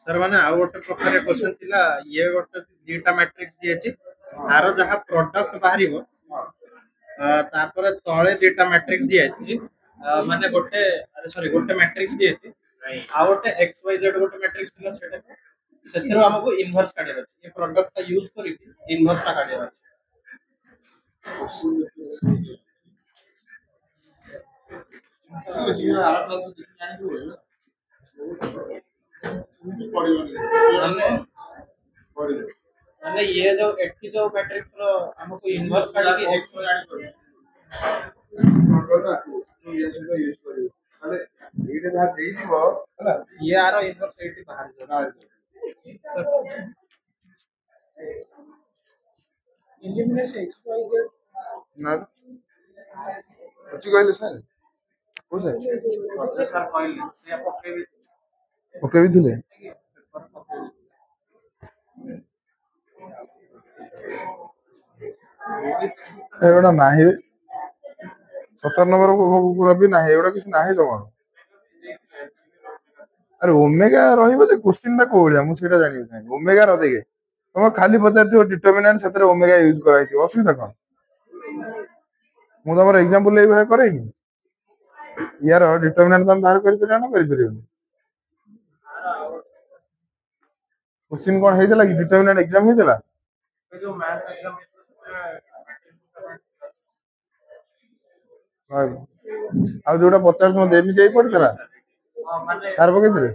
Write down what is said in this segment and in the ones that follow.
Sir माने आ गोटे प्रकार क्वेश्चन थिला ये गोटे दीटा मैट्रिक्स दिएछि आरो जहा प्रोडक्ट बाहरिबो तापर तळे दीटा मैट्रिक्स दिएछि माने गोटे अरे सॉरी गोटे मैट्रिक्स दिएछि आ गोटे एक्स वाई जेड गोटे मैट्रिक्स थिला सेटा सेथरो हमको इनवर्स काढियार अछि ये प्रोडक्ट ता यूज करी इनवर्स ता काढियार अछि माने ये जो एठी जो मैट्रिक्स रो हमको इनवर्स काढी के एक्स वाई जानि करी ये आरो इनवर्स एठी बाहर इलिमिनेट एक्स वाई जेड ना अच्छी कहले सर ओ सर सर कहले से पक्के भी ओके भी थिले एगोड़ा नाही 17 नंबर को भी नाही एगोड़ा किछ नाही जमानो अरे ओमेगा रहिबो जे क्वेश्चन ना कोलिया मु सेटा जानि छै ओमेगा र देगे तुम खाली पचारथियो डिटरमिनेंट सेतरे ओमेगा यूज कराइछि असुविधा कोन मु तमर एग्जांपल ले भाई करेनी यार डिटरमिनेंट तुम बाहर करि परियो ना करि परियो क्वेश्चन कोन हेइतला कि डिटरमिनेंट एग्जाम हेइतला जो मैथ एग्जाम आ जोटा 50 म देमी जाई पड़तला माने सार पकेइतले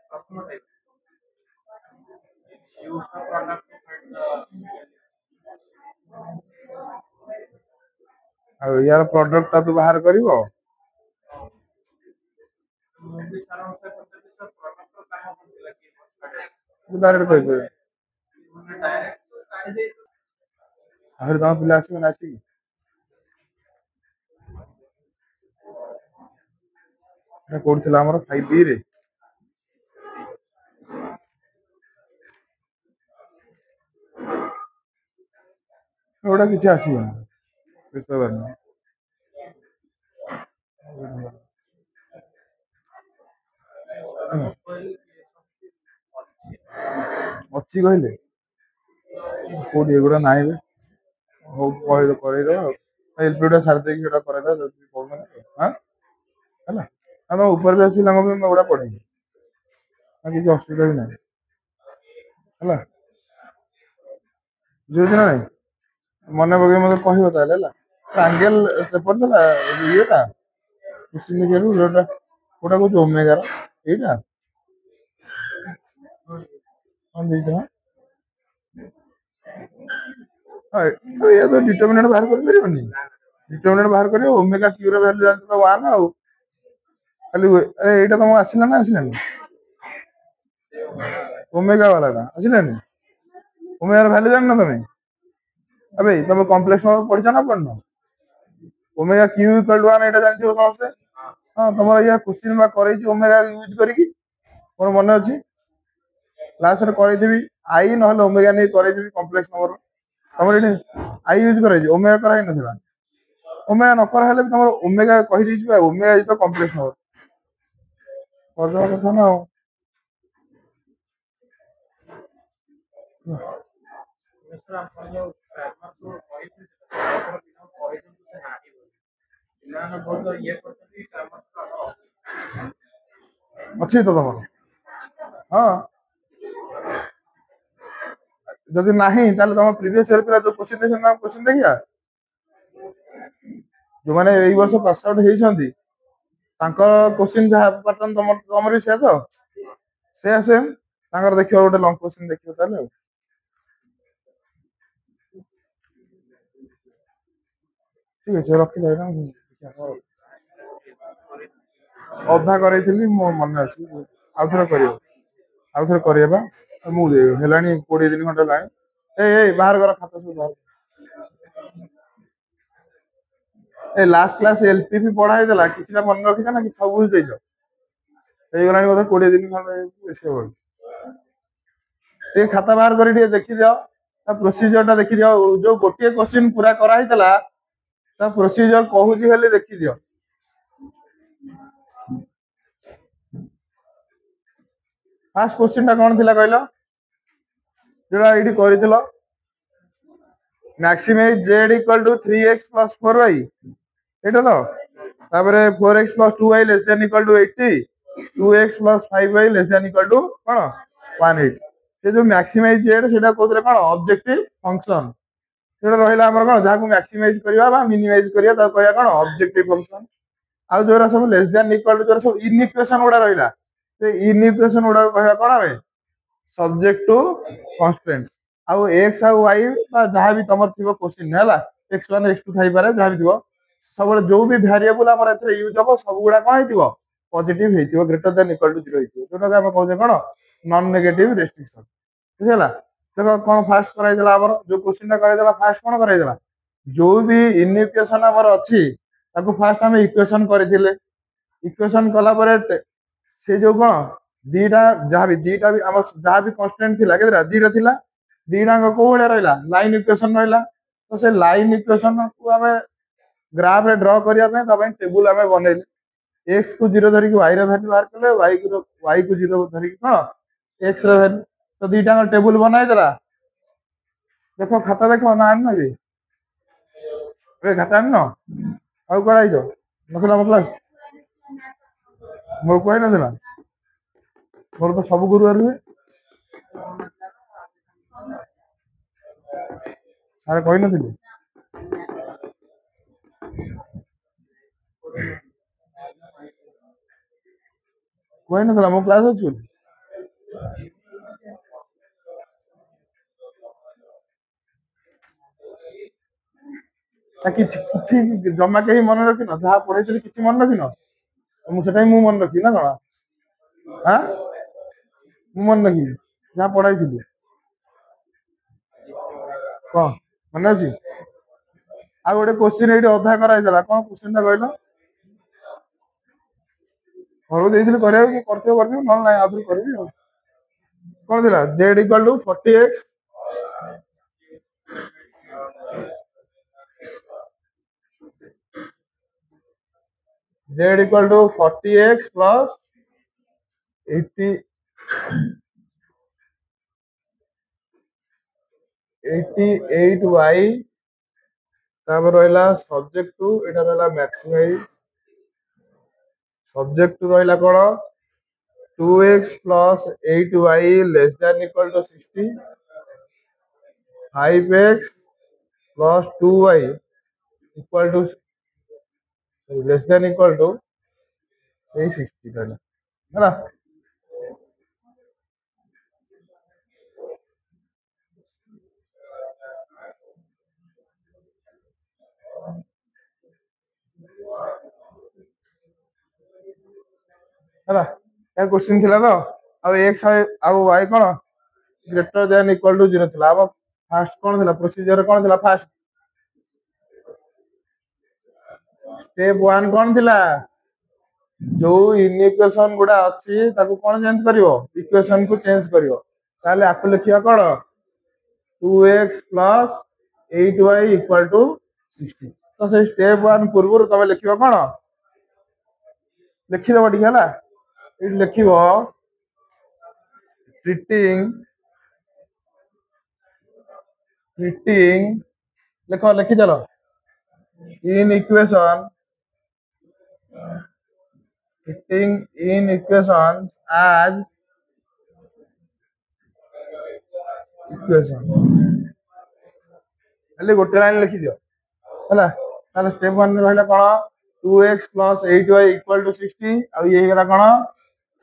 प्रथम type use the product to find आ यार प्रोडक्ट ता तू बाहर करिवो द सारा से पद्धति से प्रोडक्ट का काम होतिला कि तू डायरेक्ट कहि परियो डायरेक्ट काढी दे हर गांव पिला आसी नाची एटा कोडथिला हमर 5B रे ओडा किछ आसीबो पेपर में अच्छी कहले कोड एगुड़ा नाही बे हो कहि करे दो एलपीडा सार दे केटा करे दो जल्दी पढना हां हला हम ऊपर भी आसी लंग में ओडा पढे आ किछ असुविधा भी नाही हला जो दिन नाही मने बगे मते कहियो ताले हला एंगल से पड़ला येटा उसी में जरूर ओडा ओडा को ओमेगा एटा हम देता हां ये तो डिटरमिनेंट बाहर कर परियोनी डिटरमिनेंट बाहर करियो ओमेगा क्यू रे वैल्यू जानत तो 1 आउ खाली अरे एटा तुम आसिला ना आसिलानी ओमेगा वाला का आसिलानी ओमेगा रे वैल्यू जानना तुम अबे तुम कॉम्प्लेक्स नंबर पढ़िछ ना पढ़नो ओमेगा क्यू इक्वल टू 1 एटा जानथियो समस्ते हां तुम या क्वेश्चन में करैछि ओमेगा यूज करिकी कोन मन अछि क्लास रे करै देबी आई नहले ओमेगा नै करै देबी कॉम्प्लेक्स नंबर तुम एठी आई यूज करै ओमेगा कराई नथिला ओमेगा न करा हेले तुम ओमेगा कहि दिछि omega is the complex number पढ़ा कथा ना मिस्टर अपन जो ग्रामर को कहि थी बिना कहि थी से नाही बोली ना ना बहुत ये करते ग्रामर का अच्छी तो तुम हां जदि नहीं ताले तुम प्रीवियस ईयर पिला जो क्वेश्चन देखियो ना क्वेश्चन देखिया जो माने एई वर्ष पास आउट हेइछंती तांकर क्वेश्चन जहा पैटर्न तमर भी से तो से सेम तांकर देखियो गोटे लॉन्ग क्वेश्चन देखियो ताले ठीक है रखी दे ना अधा करैथिली मो मन अछि आउथरे करियो आउथरे करियबा मु हेलानी 20 दिन खंडे लाइन ए बाहर कर खाता सब बाहर ए लास्ट क्लास एलपीपी पढ़ाई देला किछना मन रखि ना कि सब बुझ देइछो एई गलानी बोधे 20 दिन खंडे एसे बोल ए खाता बाहर करी दिए देखि दियो ता प्रोसीजर ता देखि दियो जो गोटे क्वेश्चन पूरा करा हितला ता प्रोसीजर कहूजी हेले देखि दियो फर्स्ट क्वेश्चन ता कोन थिला कहलो जेड़ा एडी करितलो maximize z equal to 3x plus 4y एटा तो तापरे 4x plus 2y less than equal to 80 2x plus 5y less than equal to कोन 18 से जो मैक्सिमाइज z सेटा कोतरे कोन ऑब्जेक्टिव फंक्शन सेटा रहिला हमर कोन जाकू मैक्सिमाइज करिया बा मिनिमाइज करिया ता कहया कोन ऑब्जेक्टिव फंक्शन आ जोरा सब लेस देन इक्वल टू जोरा सब इन इक्वेशन उडा रहिला से इन इक्वेशन उडा कहया कोन हमें सब्जेक्ट टू कांस्टेंट आउ x आउ y बा जहा भी तमर थिबो क्वेश्चन हैला x1 x2 थाई पारे जहा भी थिबो सब जो भी वेरिएबल हमर एथे यूज हबो सब गुडा कोन हेतिबो पॉजिटिव हेतिबो ग्रेटर देन इक्वल टू 0 हेतिबो जोटा हम कहजे कोन नॉन नेगेटिव रेस्ट्रिक्शन बुझला देखो कोन फास्ट कराइ देला हमर जो क्वेश्चन कराइ देला फास्ट कोन कराइ देला जो भी इन इक्वेशन हमर अछि ताको फास्ट हम इक्वेशन करथिले इक्वेशन कला परे से जो कोन दीटा जहा भी हम जहा भी कांस्टेंट थिला केतरा दीटा थिला दीटा को होले रहला लाइन इक्वेशन रहला तो से लाइन इक्वेशन को हमें ग्राफ रे ड्रा करिया पे तबे टेबल हमें बनेले x को 0 धरि के y रे वैल्यू बाहर करले y को 0 धरि के कोन x रे वैल्यू तो दीटा का टेबल बनाई देला देखो खाता देखो ना आन भी रे खाता न आउ कराई जो मतलब मोर कोइ न देला मोर तो सब गुरुवार हुए अरे कोई न थिले कोई न थिला मो क्लास अछि ताकि किछि जमा के मन रखिन जहा पढैतली किछि मन रखिन मु सेटाई मु मन रखि ना कणा हां मु मन रखि जहा पढाइतली कोन मन अछि आ गोटे क्वेश्चन एठी अधा कराइ देला कोन क्वेश्चन ता कहलो घर देइथिले करिया कि करथियो न नाही आदर करबी कोन दिला z equal to 40x z equal to 40x plus 80 88y तापर रहला सब्जेक्ट टू एटा रहला मैक्सिमाइज सब्जेक्ट टू रहला कोन 2x plus 8y less than equal to 60 5x plus 2y equal to less than equal to 60 रहला है ना question थिला तो अब x आउ y कोन ग्रेटर देन इक्वल टू 0 थिला अब फास्ट कोन थिला प्रोसीजर कोन थिला फास्ट स्टेप 1 कोन थिला जो इन इक्वेशन गुडा अछि ताको कोन चेंज करिवो इक्वेशन को चेंज करिवो ताले आपको लिखिया कोन 2x plus 8y equal to 60 तो से स्टेप 1 पूर्व तमे लिखिबो कोन लिखि दबो ठीक हैला इट लिखिबो treating लिखो लिखि चलो in equation treating in equation as equation खाली गोटे लाइन लिखि दियो हैला ताले स्टेप 1 रे रहला कोन 2x + 8y = 60 आ ये हेला कोन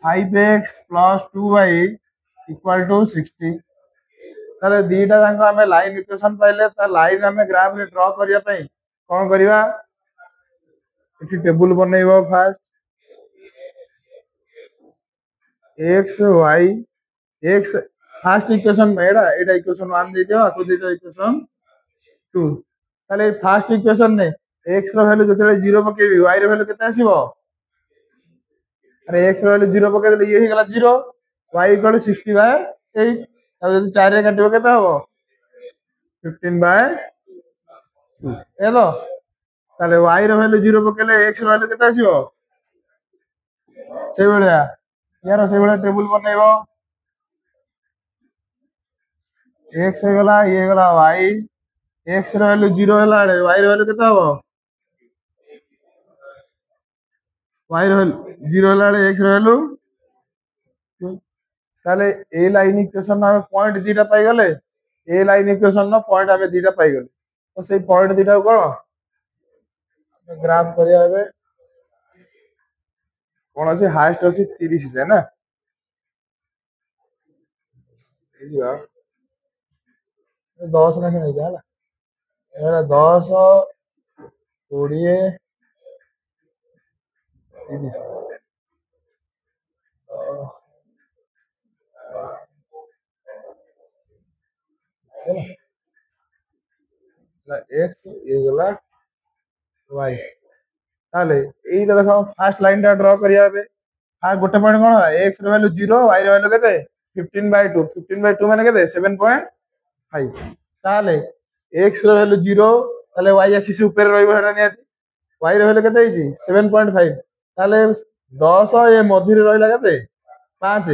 5x + 2y = 60 ताले दीटा जांको हमें लाइन इक्वेशन पाइले ता लाइन हमें ग्राफ रे ड्रा करिया पई कोन करिवा इठी टेबल बनेइबो first x y x first equation एडा इक्वेशन 1 दे दियो आको दे दियो इक्वेशन 2 ताले फास्ट इक्वेशन ने x रो वैल्यू जते 0 पकेबी y रो वैल्यू केते आसीबो अरे x रो वैल्यू 0 पके देले ये ही गला 0 y = 60/8 अब जदी 4 रे काटिबो केते हबो 15/2 ए दो ताले y रो वैल्यू 0 पकेले x रो वैल्यू केते आसीबो से बेलिया यार से बेलिया टेबल बनेइबो x हे गला ये गला y x रो वैल्यू 0 हला y रो वैल्यू केते हबो y रो 0 हला x रो वैल्यू ताले ए लाइन इक्वेशन हम पॉइंट दीटा पाई गले ए लाइन इक्वेशन न पॉइंट हमें दीटा पाई गले तो सेही पॉइंट दीटा को ग्राफ करिया हेबे कोन अछि हाईएस्ट अछि 30 है ना ए दिया 10 ना नहीं जाला एरा 10 20 30 एक्स ये गला वाई ताले एई देखो फर्स्ट लाइन टा ड्रा करिया बे आ गोटे पॉइंट कोन x रो वैल्यू 0 y रो वैल्यू केते 15/2 15/2 माने केते 7.5 ताले x रो वैल्यू 0 ताले y एक्सिस ऊपर रहइबो हेडा नियाती y रो वैल्यू केते हिची 7.5 ताले 10 ये मझी रे रहइला केते 5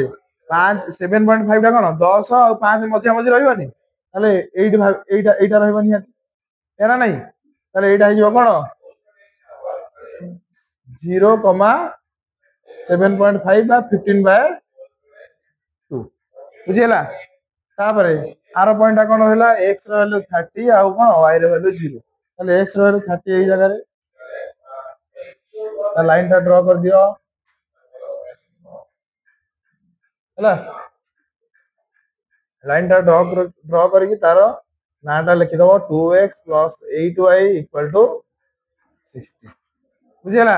5 7.5 टा कोन 10 और 5 मझी मझी रहइबनी ताले 8 एटा रहइबो नियाती एना नहीं ताले एटा हिजो कोन 0.7.5 बा 15/2 बुझिला तापरे आरो पॉइंट कोन होला x रो वैल्यू 30 आ कोन y रो वैल्यू 0 ताले x रो वैल्यू 30 एई जगह रे ता लाइन टा ड्रा कर दियो हला लाइन टा ड्रा करके तारो नाटा लिखि दबो 2x + 8y = 60 बुझिला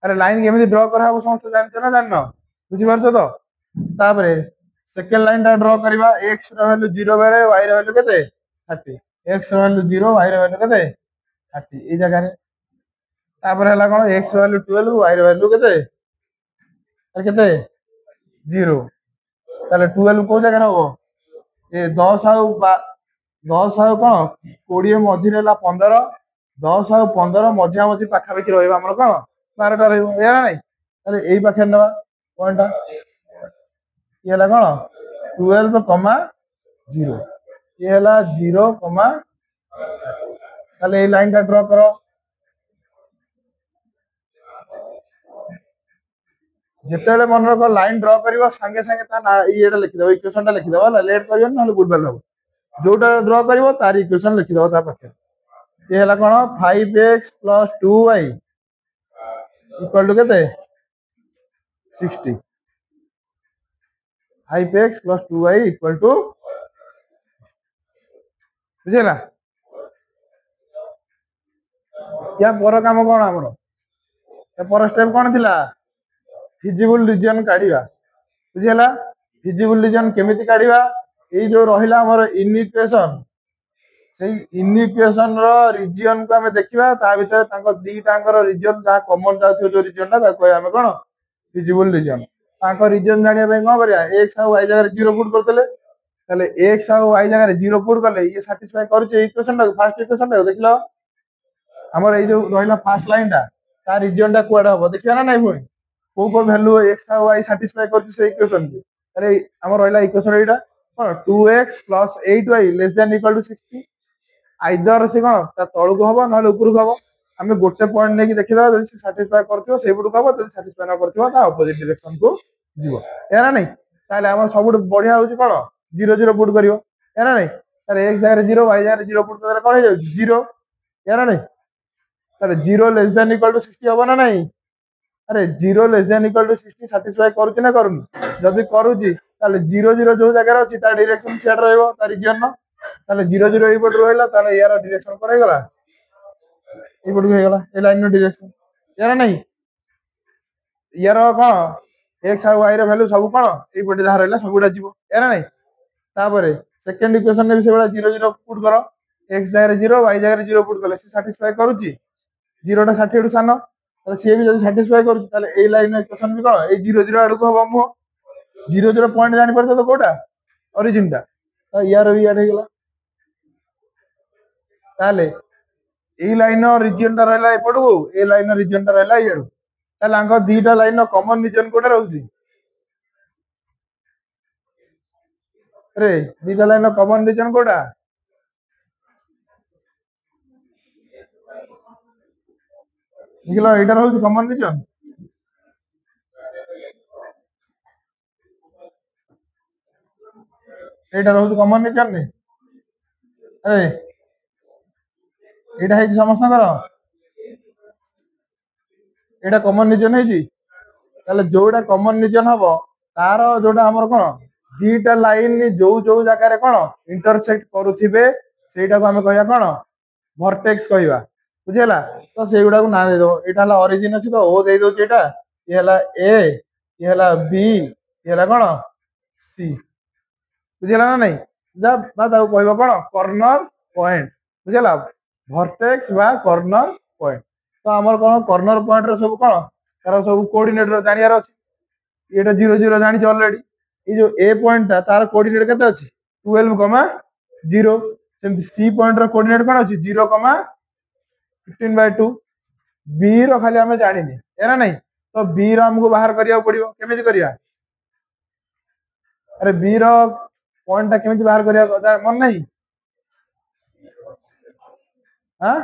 अरे लाइन केमिति ड्रा करा हो समस्त जानछ ना जाननो बुझि परछो तो तापरे सेकंड लाइन टा ड्रा करबा x रो वैल्यू 0 बेले y रो वैल्यू केते 30 x रो वैल्यू 0 y रो वैल्यू केते 30 ए जगह रे तापरे हला कोन x रो वैल्यू 12 y रो वैल्यू केते अरे केते 0 ताले 12 को जगह हो ए 10 आ 10 आ कोन 20 मझी रेला 15 10 आ 15 मझिया मझी पाखा पाखी रहइबा हमर कोन 12 टा रहइबो या नहीं ताले एई पाखे नबा पॉइंट ये हला कोन 12,0 ये हला 0, ताले ए लाइन टा ड्रा करो जेतेले मन रखो लाइन ड्रा करिवो संगे संगे ता एटा लिखि दबो इक्वेशन टा लिखि दबो हला लेट करियो न हले बुलबल हो जोटा ड्रा करिवो तार इक्वेशन लिखि दबो ता पाखे ये हला कोन 5x + 2y = केते 60 5x + 2y = बुझिला या पर काम कोन हमरो या पर स्टेप कोन थिला फिजिबल रीजन काढिबा बुझिला फिजिबल रीजन केमिति काढिबा एई जो रहिला हमर इनिक्वेशन सेई इनिक्वेशन रो रीजन को हमें देखिबा ता भीतर तांको दीटांकर रीजन जा कॉमन जाथियो जो रीजन ना ताको हमें कोन फिजिबल रीजन तांको रीजन जानिया बे कोन करिया x और y जगह रे 0 पुट करतले ताले x और y जगह रे 0 पुट करले ये सैटिस्फाई करछे इक्वेशन टा फर्स्ट इक्वेशन टा देखलो हमर ए जो रहिला फर्स्ट लाइन टा ता रीजन टा कोडा हो देखिया ना नहीं होई को वैल्यू x और y सैटिस्फाई करछे से इक्वेशन के अरे हमर रहिला इक्वेशन एटा कोन 2x + 8y ≤ 60 आइदर से कोन ता तळु को हबो न ऊपर को हबो हमें गोटे पॉइंट नै कि देखिदा जदि से सैटिस्फाई करथियो से बुड हबो जदि सैटिस्फाई न करथियो ता अपोजिट डायरेक्शन को जीवो एरा नै ताले हमर सबुड बढ़िया होची कोन 0 0 पुट करियो या ना नहीं तारे x जगह 0 y जगह 0 पुट तारे कौन है 0 या ना नहीं तारे 0 लेस देन इक्वल टू 60 होबो ना नहीं अरे 0 less than equal to 60 satisfy करूची ना करूनी जदी करूची ताले 0 0 जो जगह अछि ता डायरेक्शन सेट रहइबो ता रीजन न ताले 0 0 ई पट रहइला ताले यार डायरेक्शन पर गला ई पट गला ए लाइन नो डायरेक्शन या ना नहीं यार कौन एक्स और वाई रो वैल्यू सब कौन ये पटे जहाँ रहा सब गुड़ा जीव या ना नहीं तापर सेकेंड इक्वेशन में भी से 0 0 पुट कर एक्स जगह 0 वाई जगह 0 पुट कले साटिस्फाई करूची 0 टा 60 सान ताले सी भी जब साटिस्फाई करूची ताले ए लाइन इक्वेशन भी कौन ए 0 0 आड़को हम मुह 0 0 पॉइंट जानि परछ तो कोटा ओरिजिन टा तो यार भी यार हेगला ताले ए लाइन रीजन टा रहला एपटू ए लाइन रीजन टा रहला इयाडू ताले आंको दीटा लाइन कॉमन रीजन कोटा रहउची अरे दीटा लाइन कॉमन रीजन कोटा निकलो एटा रहउची कॉमन रीजन एटा रहउची कॉमन रीजन ने अरे एटा है समस्त कर एटा कॉमन रीजन है जी ताले जोटा कॉमन रीजन हबो तार जोटा हमर कोन दीटा लाइन जो जो जगह रे कोन इंटरसेक्ट करूथिबे सेटा को हमें कहया कोन वर्टेक्स कहवा बुझेला तो सेगुडा को ना दे दो एटा हला ओरिजिन अछि तो ओ दे दो एटा ये हला ए ये हला बी ये हला कोन सी बुझेला ना नहीं जब बात आउ कहबो कोन कॉर्नर पॉइंट बुझेला वर्टेक्स बा कॉर्नर पॉइंट तो हमर कोन कॉर्नर पॉइंट रे सब कोन तार सब कोऑर्डिनेट रो जानियार अछि एटा 0 0 जानि ऑलरेडी ये जो ए पॉइंट तार कोऑर्डिनेट केते अछि 12,0 सेमति सी पॉइंट रो कोऑर्डिनेट कोन अछि 0,15/2 बी रो खाली हमें जानिनी एना नहीं तो बी रो हमको बाहर करिया पड़ियो केमिति करिया अरे बी रो पॉइंट ता केमिति बाहर करिया मन नहीं हां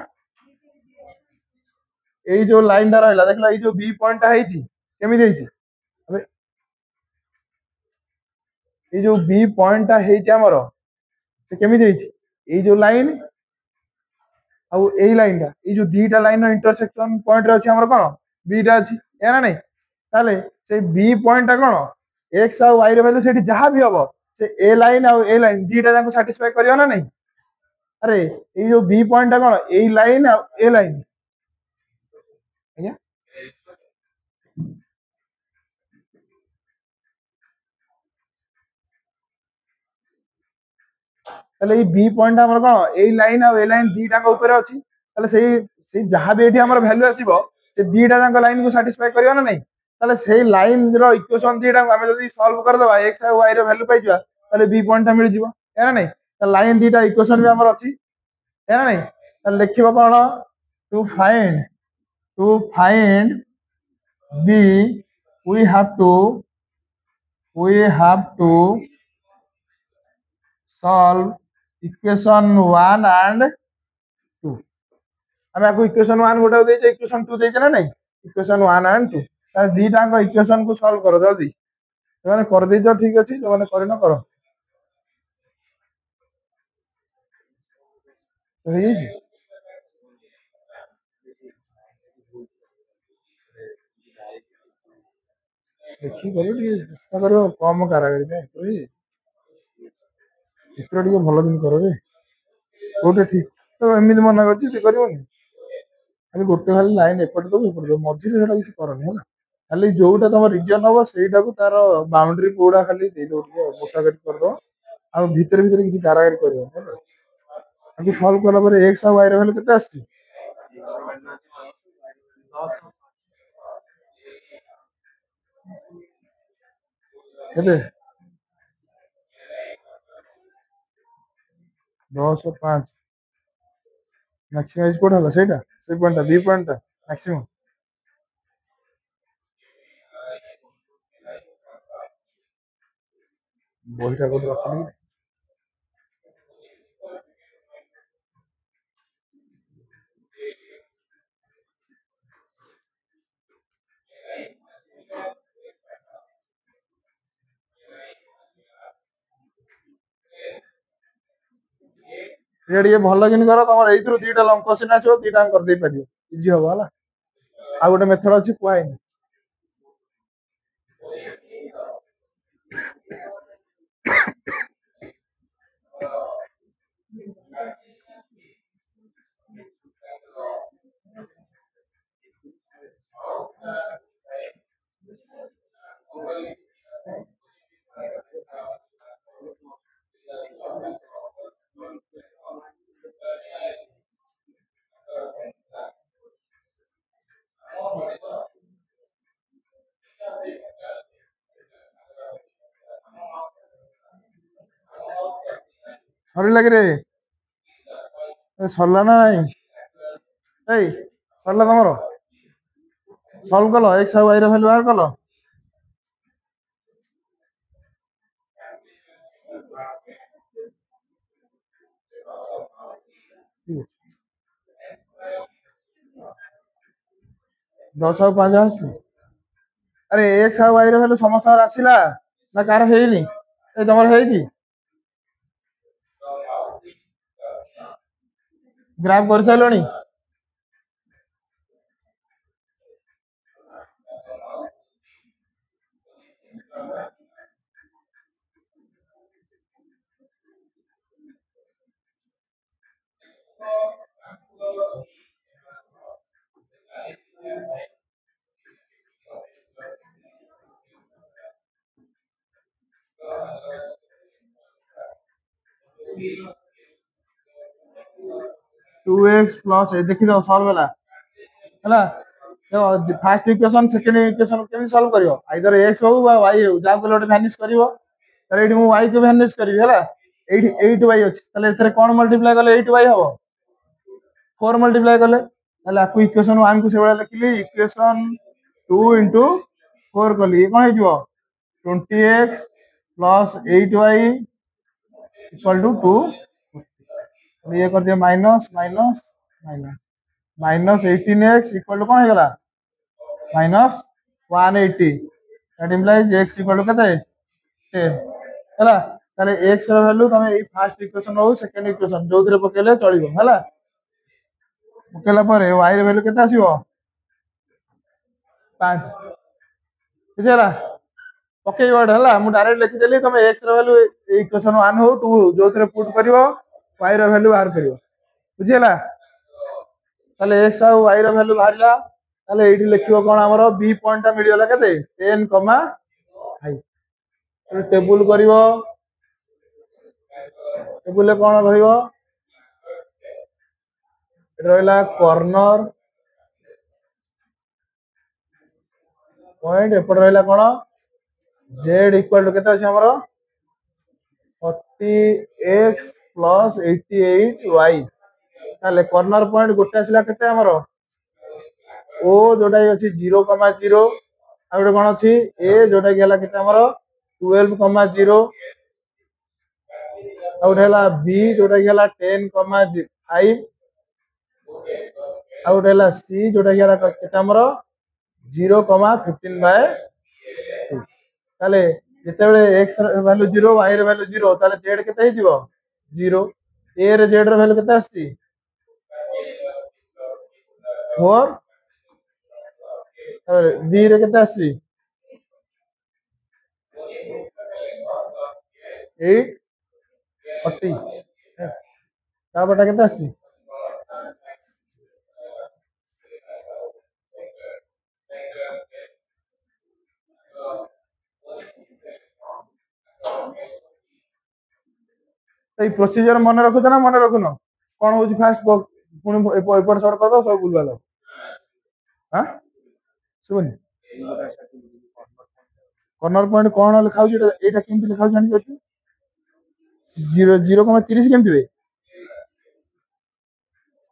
ए जो लाइन टा रहला देखला ए जो बी पॉइंट ता हेची केमिति हेची अबे ए जो बी पॉइंट ता हेची हमरो से केमिति हेची ए जो लाइन आउ ए लाइन टा ए जो दीटा लाइन रो इंटरसेक्शन पॉइंट रे अछि हमरो कोन बी टा अछि एना नहीं ताले से बी पॉइंट टा कोन एक्स और वाई रो वैल्यू सेठी जहां भी हबो से ए लाइन दीटा जाको सैटिस्फाई करियो ना नहीं अरे ये जो बी पॉइंट है कौन ए लाइन और ए लाइन आज्ञा ताले बी पॉइंट हमर कोन ए लाइन और ए लाइन दीटा को ऊपर अछि ताले सेही जहां भी एठी हमर वैल्यू आसीबो से दीटा जाको लाइन को सैटिस्फाई करियो ना नहीं ताले सेही लाइन रो इक्वेशन दीटा हमें जदी सॉल्व कर दबा एक्स और वाई रो वैल्यू पाइ जिबा ताले बी पॉइंट मिल जिवो है ना नहीं तो लाइन दीटा इक्वेशन भी हमर अछि है ना नहीं तो लिखिबो कोन to find B we have to solve equation 1 and 2 हमें आपको इक्वेशन 1 गोटा देचे इक्वेशन 2 देचे ना नहीं इक्वेशन 1 एंड 2 तार दीटा को इक्वेशन को सॉल्व करो जल्दी तो माने कर देजो ठीक अछि तो माने करिनो करो तो हे जी देखी करो ଟିକେ ଚେଷ୍ଟା करो कम कारागरी में तो हे चित्र ଟିକେ ଭଲ दिन करो रे कोटे ठीक तो एमिति मना करछि ते करिवनी खाली गोटे खाली लाइन एपट दो मझी रे सेटा किछ करनी होला खाली जोटा तुम रिजन हम सेटा को तार बाउंड्री पूरा खाली दे दो मोटा कर दो आ भीतर भीतर किसी कारागारी करियो ताकि सॉल्व कला पर x और y रे वैल्यू केते आछि केते 10 5 मैक्सिमाइज कोड होला सेटा से पॉइंट बी पॉइंट मैक्सिमम বইটা কোড রাখলি ये भल कि कर तुम यू दीटा लंग क्वेश्चन आसो दीटा करदे पार इजी हम है आ गोटे मेथड अच्छी कहनी सरला कि सरला ना नहीं सरला तुम सल्व कल एक्स और वाई भैल्यू बाहर कल दस और 5 आस अरे एक्स और वाई भैल्यू समस्त आसला ना कार है तुम है ग्राफ कर सारे 2x प्लस देखी दो सॉल्व है फास्ट इक्वेशन सेकंड इक्वेशन केमी सॉल्व करियो आइदर x हो बा y हो जा को लोटे वैनिश करिवो तारे एठी मु y को वैनिश करिवि हला एठी 8y अछि ताले एथरे कोन मल्टीप्लाई करले 8y हबो 4 मल्टीप्लाई करले ताले आकु इक्वेशन 1 को सेबा लिखली इक्वेशन 2 * 4 कली ये कोन हे जिवो 20x plus 8y equal to 2 ये कर दिया minus minus minus minus 18x equal to कौन है गला minus 180 that implies x equal to केते 10 हला ताले x ର वैल्यू तमे ए फर्स्ट इक्वेशन हो सेकंड इक्वेशन जोथरे पकेले चलिबो हला पकेला परे y ର वैल्यू केते आसीबो 5 बुझला पके वर्ड हला मु डायरेक्ट लिखि देली तमे x ର वैल्यू इक्वेशन 1 हो 2 जोथरे पुट करिवो y ର वैल्यू बाहर करिवो बुझला ताले x और y ର वैल्यू बाहरला ताले एठी लिखियो कोन हमरो b पॉइंट मिल गला केते 10, 5 टेबुल करिवो टेबुल ले कोन रहिवो रहला कॉर्नर पॉइंट एपड रहला कोन z इक्वल टू केते अछि हमरो 40x प्लस 88y ताले कॉर्नर पॉइंट गोटे आसिला केते हमरो ओ जोटा अछि 0,0 आ गोटे कोन अछि a जोटा गेला केते हमरो 12,0 आ गोटे हला b जोटा गेला 10,5 आ गोटे हला c जोटा गेला केते हमरो 0,15/2 ताले जेतेबेले x वैल्यू 0 y ର वैल्यू 0 ताले z केते हे जिवो 0 a रे z ର वैल्यू केते आछि 4 और b रे केते आछि 8 40 ता बटा केते आछि এই प्रोसीजर मन रखुछ ना मन रखुनो कोन होची फास्ट पुनी एपर सॉर्ट कर दो सब भूल वाला हां सुन कॉर्नर पॉइंट कोन लिखाउ छी एटा केमति लिखाउ जानि अछि 0.30 केमति बे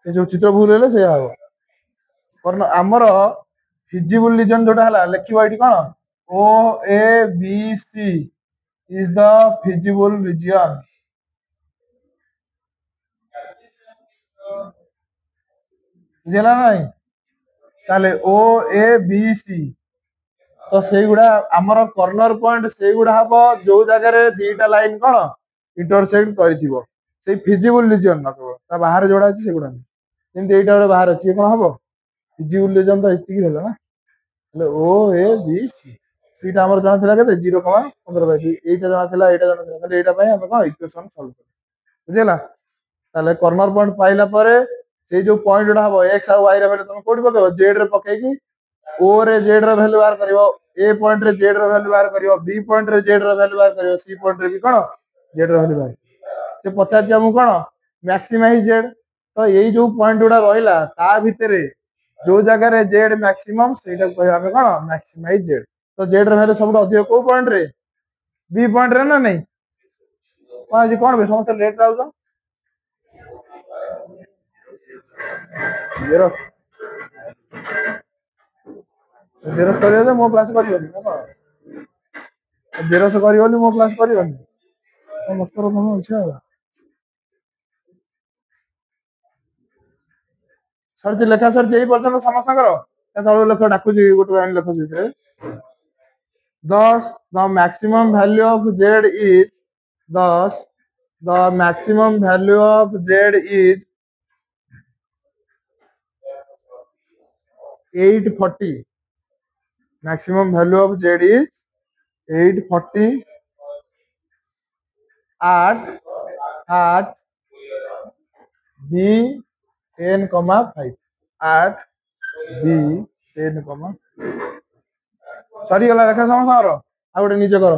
ए जो चित्र भूल हेले से आबो कॉर्नर हमर फिजिबल रीजन जोटा हला लिखिबो एठी कोन O A B C is the feasible region बुझला नहीं ताले ओ ए बी सी तो सेई गुडा हमर कॉर्नर पॉइंट सेई गुडा हबो जो जगह रे दीटा लाइन कोन इंटरसेक्ट करथिबो ସେଇ ଫିଜିବୁଲ ରିଜିଅନ ନ କେବଳ ତା ବାହାରେ ଯୋଉଟା ଅଛି ସେଗୁଡା ନୁହେଁ। ଯେମିତି ଏଇଟା ଗୋଟେ ବାହାରେ ଅଛି କଣ ହବ ଫିଜିବୁଲ ରିଜିଅନ ତ ଏତିକି ହେଲା ନା। ହେଲେ ଓ ଏ ବି ସି ସିଟା ଆମର ଜଣା ଥିଲା କେତେ 0,15/2 ଏଇଟା ଜଣା ଥିଲା ଏଇଟା ଜଣା ଥିଲା ତାହେଲେ ଏଇଟା ପାଇଁ ଆମେ କଣ ଇକ୍ୱେସନ ସଲ୍ଭ କରୁ ବୁଝିହେଲା। ତାହେଲେ କର୍ନର ପଏଣ୍ଟ ପାଇଲା ପରେ ସେଇ ଯୋଉ ପଏଣ୍ଟ ଗୁଡା ହବ x ଆଉ y ର ଭ୍ୟାଲୁ ତମେ କୋଉଠି ପକେଇବ z ରେ ପକେଇକି o ରେ z ର ଭ୍ୟାଲୁ ବାହାର କରିବ a ପଏଣ୍ଟ ରେ z ର ଭ୍ୟାଲୁ ବାହାର କରିବ b ପଏଣ୍ଟ ରେ z ର ଭ୍ୟାଲୁ ବାହାର କରିବ c ପଏଣ୍ଟ ରେ ବି କଣ z ର ଭ୍ୟାଲୁ ବାହାର ସେ ପଚାରିଛି ଆମକୁ କଣ ମ୍ୟାକ୍ସିମାଇଜ z ତ ଏଇ ଯୋଉ ପଏଣ୍ଟ ଗୁଡା ରହିଲା ତା ଭିତରେ ଯୋଉ ଜାଗାରେ z ମ୍ୟାକ୍ସିମମ୍ ସେଇଟାକୁ କହିବା ଆମେ କଣ ମ୍ୟାକ୍ସିମାଇଜ z ତ z ର ଭ୍ୟାଲୁ ସବୁଠୁ ଅଧିକ କୋଉ ପଏଣ୍ଟ ରେ b ପଏଣ୍ଟ ରେ ନା ନାଇଁ କଣ ଆଜି କଣ ବେ ସମସ୍ତେ ଲେଟ୍ ଯାଉଛ ଜେରକ୍ସ କରିବ ଯେ ମୋ କ୍ଲାସ କରିବନି ନା କଣ ଜେରକ୍ସ କରିବନି ମୋ କ୍ଲାସ କରିବନି ମତର ତମ ଇଚ୍ଛା ଆଉ ସରିଛି ଲେଖା ସରିଛି ଏଇ ପର୍ଯ୍ୟନ୍ତ ସମସ୍ତଙ୍କର ତଳୁ ଲେଖ ଡାକୁଛି ଗୋଟେ ଲାଇନ ଲେଖ ସେଥିରେ thus the maximum value of z is thus the maximum value of z is 840 maximum value of z is 840 at b 10,5 at b 10, ସରିଗଲା ଲେଖା ସମସ୍ତଙ୍କର ଆଉ ଗୋଟେ ନିଜେ କର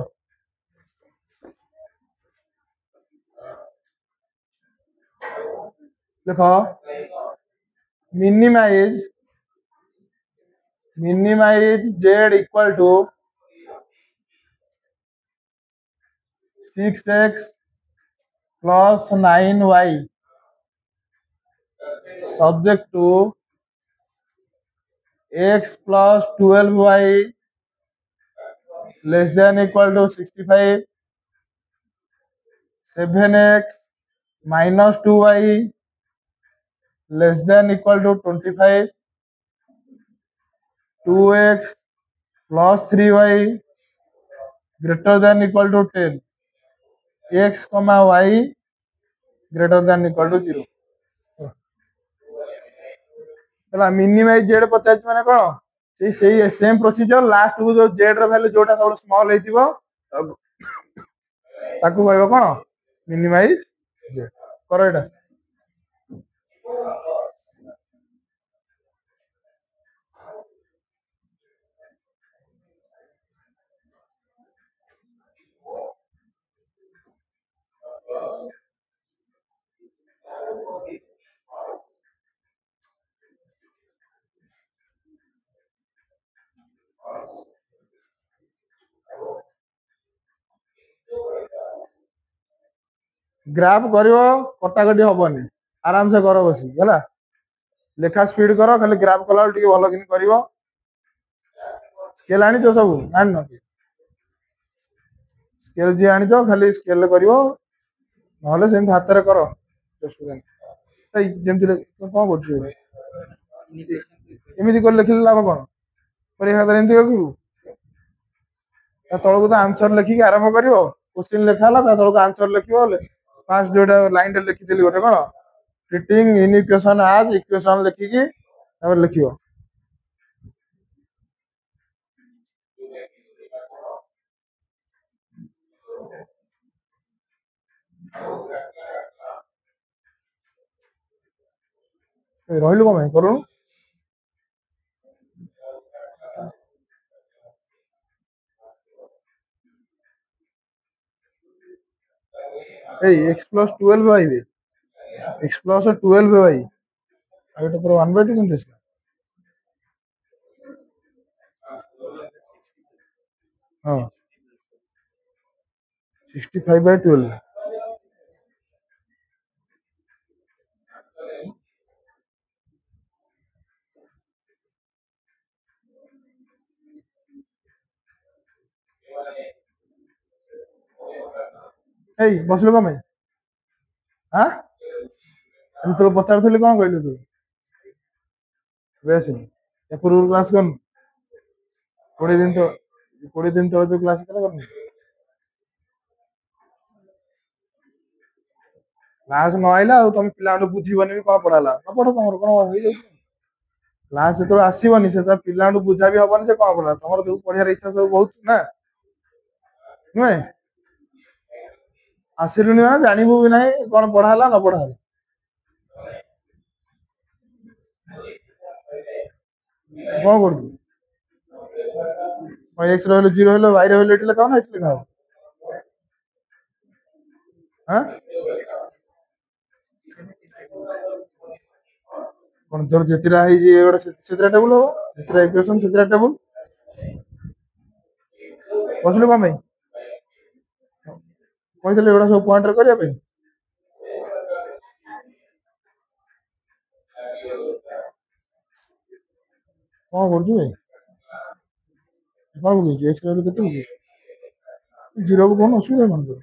ଦେଖ minimize z equal to 6x plus 9y subject to x plus 12y less than equal to 65 7x minus 2y less than equal to 25 2x plus 3y greater than equal to 10 x comma y greater than equal to 0 ହେଲା ମିନିମାଇଜ z ପଚାରିଛି ମାନେ କଣ ସେଇ same procedure last କୁ ଯୋଉ z ର value ଯୋଉଟା ସବୁଠୁ ସ୍ମଲ୍ ହେଇଥିବ ତାକୁ କହିବ କଣ ମିନିମାଇଜ z କର ଏଇଟା ଗ୍ରାଫ କରିବ କଟାକଟି ହବନି ଆରାମସେ କର ବସି ହେଲା ଲେଖା ସ୍ପିଡ କର ଖାଲି ଗ୍ରାଫ କଲା ଟିକେ ଭଲ କିନି କରିବ ସ୍କେଲ ଆଣିଛ ସବୁ ଆଣିନ ସ୍କେଲ ଯିଏ ଆଣିଛ ଖାଲି ସ୍କେଲ କରିବ ନହେଲେ ସେମିତି ହାତରେ କର ଯେମିତି କଣ କରୁଛୁ ଏମିତି କରି ଲେଖିଲେ ଲାଭ କଣ ପରୀକ୍ଷା ଖାତାରେ ଏମିତି ରଖିବୁ ତା ତଳକୁ ତ ଆନ୍ସର ଲେଖିକି ଆରମ୍ଭ କରିବ କୋଶ୍ଚିନ୍ ଲେଖା ହେଲା ତା ତଳକୁ ଆନ୍ସର ଲେଖିବ ଫାଷ୍ଟ ଯୋଉଟା ଲାଇନ ରେ ଲେଖିଥିଲି ଗୋଟେ କଣ treating inequation as equation ଲେଖିକି ତାପରେ ଲେଖିବ ରହିଲୁ କଣ ପାଇଁ କରୁନୁ ଏଇ x plus 12 ଭାଇ x plus 12 ଭାଇ ଆଉ এটা তোর 1/2 କେମିତି ଆସିଲା ହଁ 65/12 ଏଇ ବସିଲୁ କଣ ପାଇଁ ଆଁ ତୁ ପଚାରୁଥିଲି କଣ କହିଲୁ ତୁ ବେଶ ଏ ପୂର୍ବରୁ କ୍ଲାସ କରିନୁ 20 ଦିନ ତଳେ ଯୋଉ କ୍ଲାସ କଲା କରିନୁ କ୍ଲାସ ନ ଆଇଲା ଆଉ ତମେ ପିଲାମାନଙ୍କୁ ବୁଝିବନି ବି କଣ ପଢା ହେଲା ନ ପଢ ତମର କଣ ହେଇଯାଉଛି କ୍ଲାସ ଯେତେବେଳେ ଆସିବନି ସେତେବେଳେ ପିଲାମାନଙ୍କୁ ବୁଝା ବି ହବନି ଯେ କଣ ପଢା ତମର ଯୋଉ ପଢିବାର ଇଚ୍ଛା ସବୁ ବହୁତ ନା ନୁହେଁ ଆସିଲୁନି ମାନେ ଜାଣିବୁ ବି ନାହିଁ କଣ ପଢା ହେଲା ନ ପଢା ହେଲା କଣ କରୁଛୁ ଏକ୍ସ ରହିଲେ ଜିରୋ ହେଲେ ୱାଇ ରହିଲେ ଏଠି ଲେଖା ହବ ନା ଏଠି ଲେଖା ହବ ଆଁ କଣ ତୋର ଯେତିଟା ହେଇଛି ଏଗୁଡା ସେଥିରେ ଟେବୁଲ ହବ ଯେତିଟା ଇକ୍ୱେସନ ସେଥିରେ ଟେବୁଲ ବସିଲୁ କଣ ପାଇଁ କହିଥିଲେ ଏଗୁଡା ସବୁ ପଏଣ୍ଟରେ କରିବା ପାଇଁ କଣ କରୁଛୁ ବେ କଣ ପକେଇଛୁ ଏକ୍ସ ରହିଲେ କେତେ ପକେଇଛୁ ଜିରୋକୁ କଣ ଅସୁବିଧା କଣ ତୋର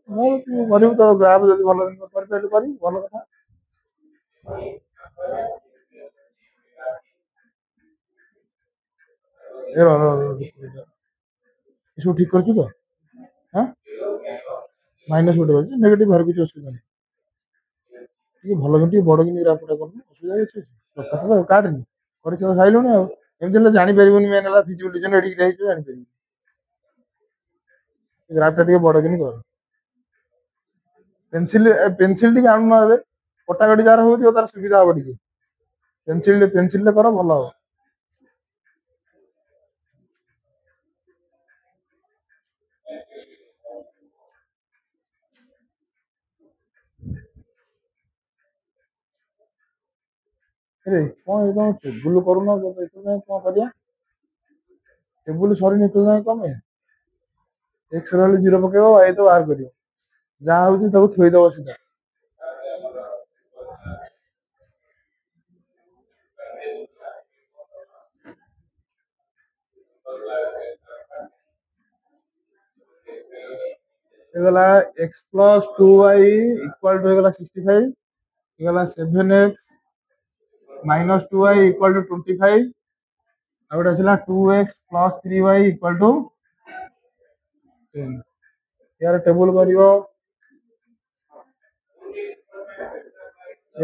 ମୋର ତୁ କରିବୁ ତ ଗ୍ରାଫ ଯଦି ଭଲ କରିପାରିଲୁ କରିବୁ ଭଲ କଥା ଏ ଏସବୁ ଠିକ କରିଛୁ ତ ହଁ ମାଇନସ ଗୋଟେ ଅଛି ନେଗେଟିଭ ବାହାର କିଛି ଅସୁବିଧା ନାହିଁ ଟିକେ ଭଲ କି ଟିକେ ବଡ କି ଗ୍ରାଫଟା କରୁନୁ ଅସୁବିଧା କିଛି ଅଛି କଥା ତ କାଟେନି କରି ସାଇଲୁଣି ଆଉ ଏମିତି ହେଲେ ଜାଣିପାରିବୁନି ମେନ୍ ହେଲା ଫିଜିବିଲିଟି ଏଠିକି ହେଇଛି ଜାଣିପାରିବୁନି ଗ୍ରାଫ ଟା ଟିକେ ବଡ କିନି କର ପେନସିଲ ଟିକେ ଆଣୁନ ଏବେ କଟାକଟି ଯାହାର ହଉଥିବ ତାର ସୁବିଧା ହବ ଟିକେ ପେନସିଲରେ କର ଭଲ ହବ ରେ କଣ ଏଇ ତମ ଟେବୁଲ କରୁନ ଏତେ ଯାଏଁ କଣ କରିବା ଟେବୁଲ ସରିନି ଏତେ ଯାଏଁ କଣ ପାଇଁ ଏକ୍ସ ରହିଲେ ଜିରୋ ପକେଇବ ୱାଇ ତ ବାହାର କରିବ ଯାହା ହଉଛି ତାକୁ ଥୋଇଦବ ସିଧା ହେଇଗଲା x plus 2y equal to ହେଇଗଲା 65 ହେଇଗଲା 7x minus 2y equal to 25 ଆଉ ଗୋଟେ ଆସିଲା 2x plus 3y equal to 10 यार टेबल करियो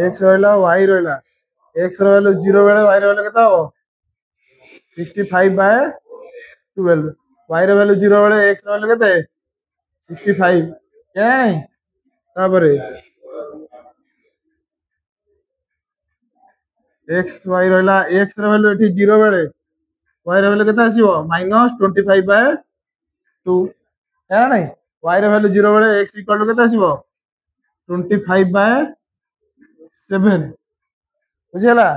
x ରହିଲା y ରହିଲା x ର ଭ୍ୟାଲୁ 0 ବେଳେ y ର ଭ୍ୟାଲୁ କେତେ ହବ 65 ବାय 12 y ର ଭ୍ୟାଲୁ 0 ବେଳେ x ର ଭ୍ୟାଲୁ କେତେ 65 କେଜାଣି ତାପରେ x y ରହିଲା x ର ଭ୍ୟାଲୁ ଏଠି 0 ବେଳେ y ର ଭ୍ୟାଲୁ କେତେ ଆସିବ -25 ବାय 2 ହେଲା ନାଇଁ y ର ଭ୍ୟାଲୁ 0 ବେଳେ x ଇକ୍ୱାଲ ଟୁ କେତେ ଆସିବ 25 ବାय 7 ବୁଝିହେଲା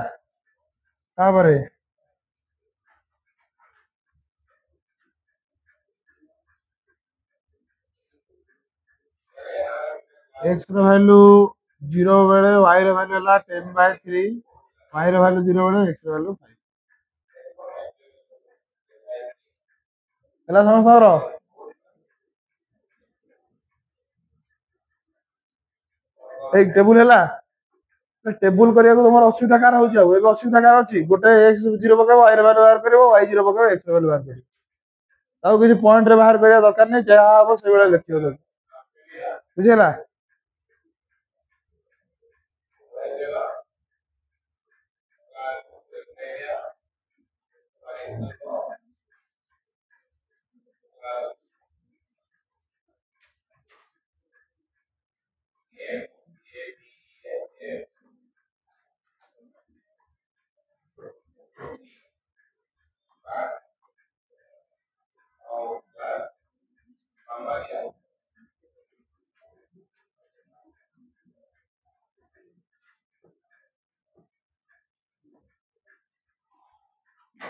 ତାପରେ x ର ଭ୍ୟାଲୁ 0 ବେଳେ y ର ଭ୍ୟାଲୁ ହେଲା 10 ବାय 3 y ର ଭ୍ୟାଲୁ 0 ବେଳେ x ର ଭ୍ୟାଲୁ 5 ହେଲା ସମସ୍ତଙ୍କର ଏଇ ଟେବୁଲ ହେଲା ଟେବୁଲ କରିବାକୁ ତମର ଅସୁବିଧା କାହାର ହଉଛି ଆଉ ଏବେ ଅସୁବିଧା କାହାର ଅଛି ଗୋଟେ x 0 ପକେଇବ y ର ଭ୍ୟାଲୁ ବାହାର କରିବ y 0 ପକେଇବ x ର ଭ୍ୟାଲୁ ବାହାର କରିବ ଆଉ କିଛି ପଏଣ୍ଟରେ ବାହାର କରିବା ଦରକାର ନାହିଁ ଯାହା ହବ ସେଇଭଳିଆ ଲେଖିବ ତାକୁ ବୁଝିହେଲା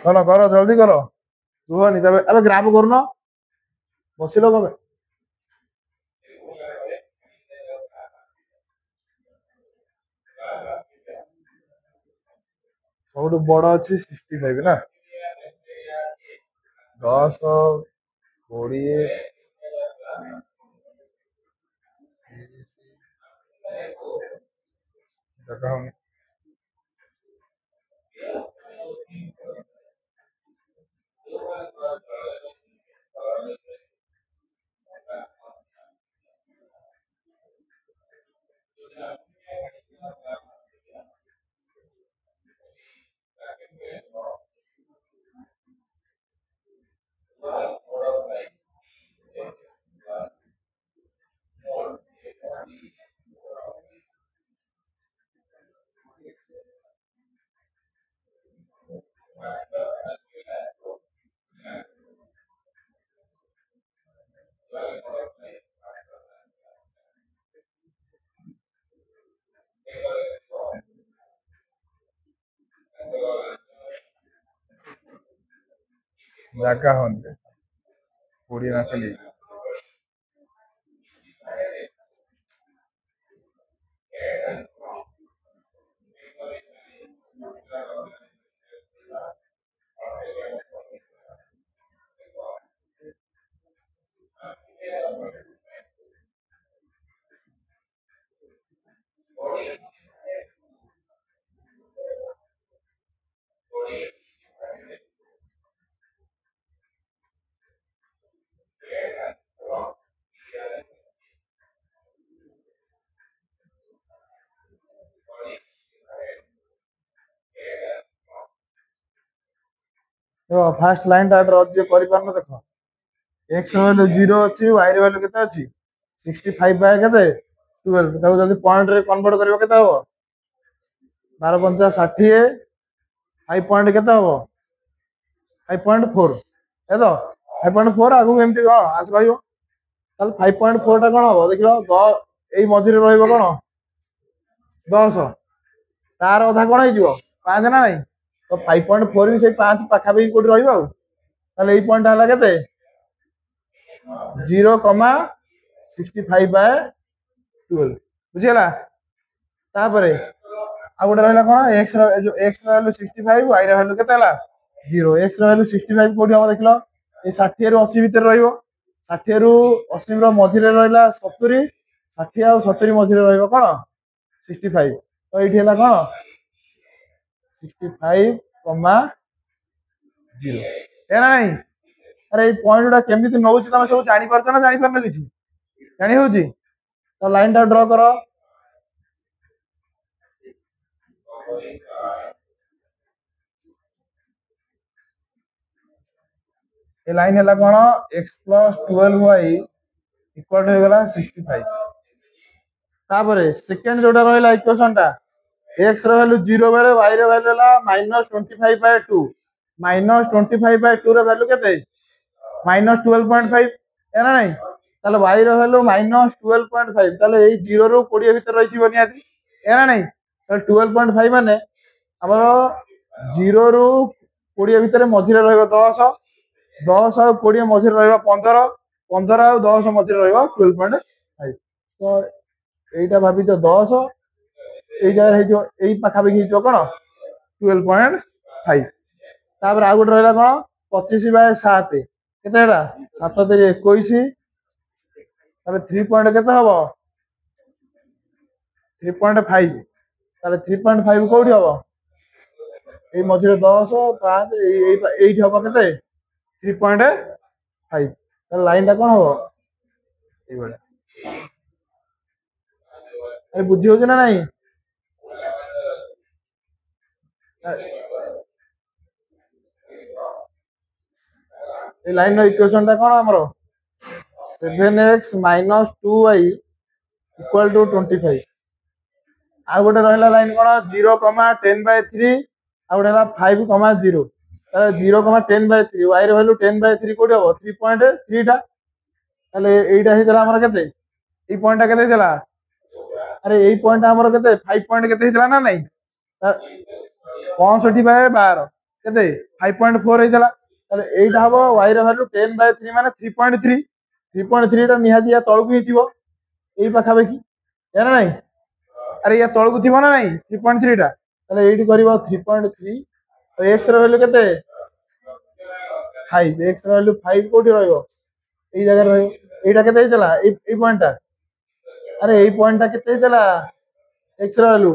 କର ଜଲ୍ଦି କର କୁହନି ତମେ ଆବେ ଗ୍ରାଫ କରୁନ ବସିଲ କବେ ସବୁଠୁ ବଡ ଅଛି 65 ନା 10 20 ଦେଖା ହଉନି ଜାଗା ହଉନି କୋଡିଏ ନା ଖାଲି फास्ट लाइन टा ड्रॉ जे करि पारनो देखो x ର value 0 ଅଛି y ର value କେତେ ଅଛି 65 ବାय କେତେ 12 ତାକୁ ଯଦି ପଏଣ୍ଟ ରେ କନଭର୍ଟ କରିବ କେତେ ହବ 12 50 60 5 ପଏଣ୍ଟ କେତେ ହବ 5.4 ଏ ତ 5.4 ଆଗକୁ ଏମିତି କଣ ଆସ ରହିବ ତାହେଲେ 5.4 ଟା କଣ ହବ ଦେଖିଲ ଏଇ ମଝିରେ ରହିବ କଣ 10 ତାର ଅଧା କଣ ହେଇଯିବ 5 ନା ନାଇଁ ତ 5.4 ବି ସେଇ 5 ପାଖାପାଖି କୋଉଠି ରହିବ ଆଉ ତାହେଲେ ଏଇ ପଏଣ୍ଟ ହେଲା କେତେ 0,65 by 12 ବୁଝିଗଲା ତାପରେ ଆଉ ଗୋଟେ ରହିଲା କଣ x ର value 65 y ର value କେତେ ହେଲା 0 x ର value 65 କୋଉଠି ହବ ଦେଖିଲ ଏ 60 ରୁ 80 ଭିତରେ ରହିବ 60 ରୁ 80 ର ମଝିରେ ରହିଲା 70 60 ଆଉ 70 ମଝିରେ ରହିବ କଣ 65 ତ ଏଇଠି ହେଲା କଣ 65, 0 ଏ ନାଇଁ अरे पॉइंट गुड़ा केमी नौ तुम सब जापर ना जापार किसी जानी हूँ तो लाइन टा ड्र कर लाइन है कौन x + 12y इक्वल हो गला 65 तापर सेकेंड जोटा रहा इक्वेशन टा x रो वैल्यू 0 बेले y रो वैल्यू है -25/2 -25/2 रो वैल्यू केते -12.5 है ना नहीं ताले y रो वैल्यू -12.5 ताले एई 0 रो 20 भीतर रहिथिबो नियाती है ना नहीं ताले 12.5 माने हमरो 0 रो 20 भीतर मझिरे रहइबो 10 10 और 20 मझिरे रहइबो 15 15 और 10 मझिरे रहइबो 12.5 तो एइटा भाबी तो 10 এই জায়গায় ହେଇଯିବ ଏଇ ପାଖାପାଖି ହେଇଯିବ କଣ 12.5 ତାପରେ ଆଉ ଗୋଟେ ରହିଲା କଣ 25/7 କେତେ ହେଲା 7 × 21 ତାପରେ 3 ପଏଣ୍ଟ କେତେ ହବ 3.5 ତାହେଲେ 3.5 କୋଉଠି ହବ ଏଇ ମଝିରେ 10 5 ଏଇଠି ହବ କେତେ 3.5 ତାହେଲେ ଲାଇନ ଟା କଣ ହବ ଏଇଭଳିଆ ଆରେ ବୁଝି ହଉଛି ନା ନାଇଁ এই লাইন ইকুয়েশনটা কোন हमरो 7x - 2y = 25 आ गोटे रहला लाइन कोन 0,10/3 आ गोटे 5,0 0,10/3 y रो वैल्यू 10/3 कोडी हो 3.3 टा তাহলে এইটা হইতলা हमर केते এই পয়েন্টটা কেতে হইতলা আরে এই পয়েন্টটা हमर केते 5 পয়েন্ট কেতে হইতলা না নাই 65/12 কেতে 5.4 হইতলা তাহলে এইটা হবো y ର ভ্যালু 10/3 মানে 3.3 3.3 টা নিহাতি या তळକୁ ହିଁ ଥିବ এই ପାଖାପାଖି ଜାନା ନାହିଁ ଆରେ या ତଳକୁ ଥିବ ନା ନାହିଁ 3.3 ଟା ତାହେଲେ ଏଇଠି କରିବ 3.3 ତ x ର ଭ୍ୟାଲୁ କେତେ 5 x ର ଭ୍ୟାଲୁ 5 କୋଉଠି ରହିବ এই ଜାଗାରେ ରହିବ এইটা କେତେ ହେଇଥିଲା এই ପଏଣ୍ଟଟା ଆରେ এই ପଏଣ୍ଟଟା କେତେ ହେଇଥିଲା x ର ଭ୍ୟାଲୁ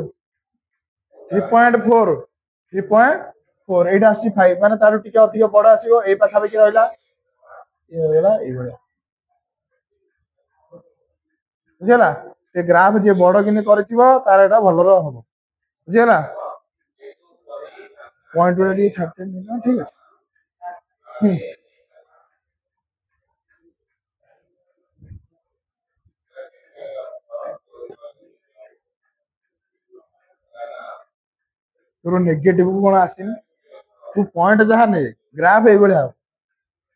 3.4 3.4 এইটা আসছে 5 মানে তার টিকে ଅଧିକ বড় আসিବ এই ପାଖାପାଖି ରହିଲା এই ଭଳିଆ ବୁଝିଲା ଏ ଗ୍ରାଫ ଯେ ବଡ କିନି କରିଥିବ ତାର ଏଟା ଭଲର ହବ ବୁଝିଲା ପଏଣ୍ଟ ଗୁଡା ଟିକେ ଛାଡିଦେବି ଠିକ ଅଛି ତୋର ନେଗେଟିଭ କଣ ଆସିନି तू पॉइंट जहाँ ने ग्राफ ये हम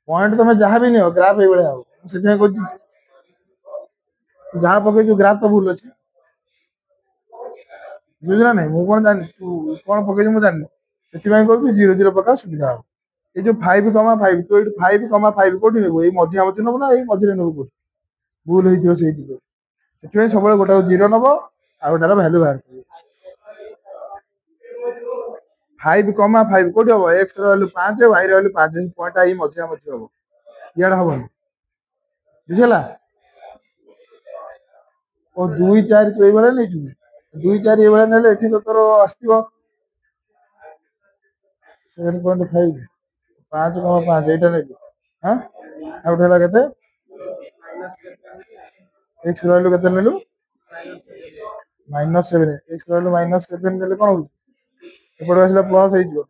पॉइंट तुम जहाँ भी नियो ग्राफ ये हम से जहाँ पकड़ ग्राफ तो भूल अच्छे बुझला नहीं मु कौन जानी तू कौन पकड़ मुझे जानी से कहूँ 0 0 पका सुविधा हम ये जो 5,5 तो ये 5,5 कौटी नेबू ये मझिया मझी नब ना ये मझे नेबू कौट भूल हो से सब गोटे 0 नब आ गोटार भैल्यू बाहर 5,5 कौटी हम X value 5 Y value 5 point आई मझिया मझी हम इड़ा हम बुझेगा और 2 4 तो ये नहीं चुनी 2 4 ये ना तो तोर आसो 7.5 5,5 एटा नहीं हाँ आउट है के एक्स रैल्यू के नेलु -7 एक्स रैल्यू -7 नेले कौन हो एपटे आसला प्लस हो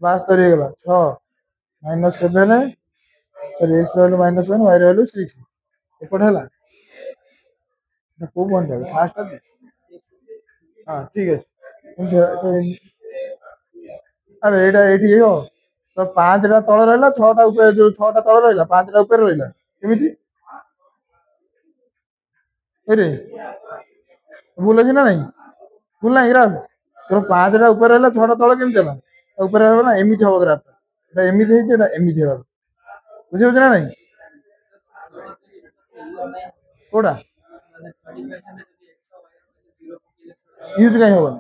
72 गला 6 -7 सॉरी एक्स रैल्यू -1 वाई रैल्यू 6 एपटे है को पॉइंट है फास्ट है हाँ ठीक है अरे एटा एठी हो तो 5 टा तळ रहला 6 टा ऊपर जो 6 टा तळ रहला 5 टा ऊपर रहला केमिति अरे भूल अछि ना नहीं भूल नहीं ग्राफ तो 5 टा ऊपर रहला 6 टा तळ केमिति होला ऊपर रहबो ना एमिति हो ग्राफ एटा एमिति है एटा एमिति हो बुझियो ना नहीं कोडा यूज कहीं होबो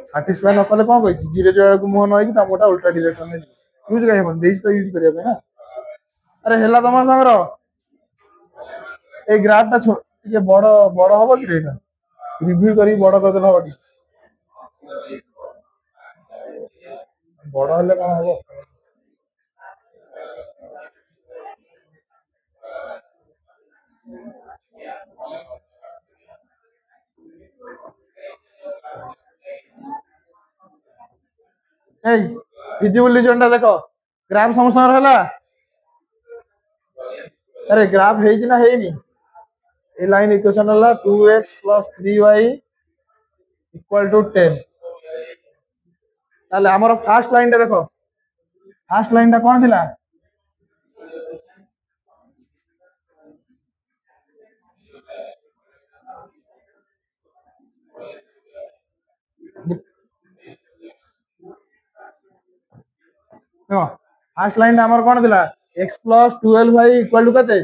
साटिस्फाई न कले कौन कही 0 0 को मुह नई मोटा उल्टा डायरेक्शन में यूज कहीं हम देश तो यूज करिया ना अरे हेला तुम संगर ए ग्राफ टा टे बड़ बड़ हम कि रिव्यू करी बड़ कर देला हम बड़ हेले कौन हम फिजिबल रीजन टा देख ग्राफ समस्त है अरे ग्राफ है ना है ए लाइन इक्वेशन है 2x + 3y = 10 ताले हमर फर्स्ट लाइन टा देखो फर्स्ट लाइन टा कौन थिला फर्स्ट लाइन हमर कौन थिला x + 12y = कते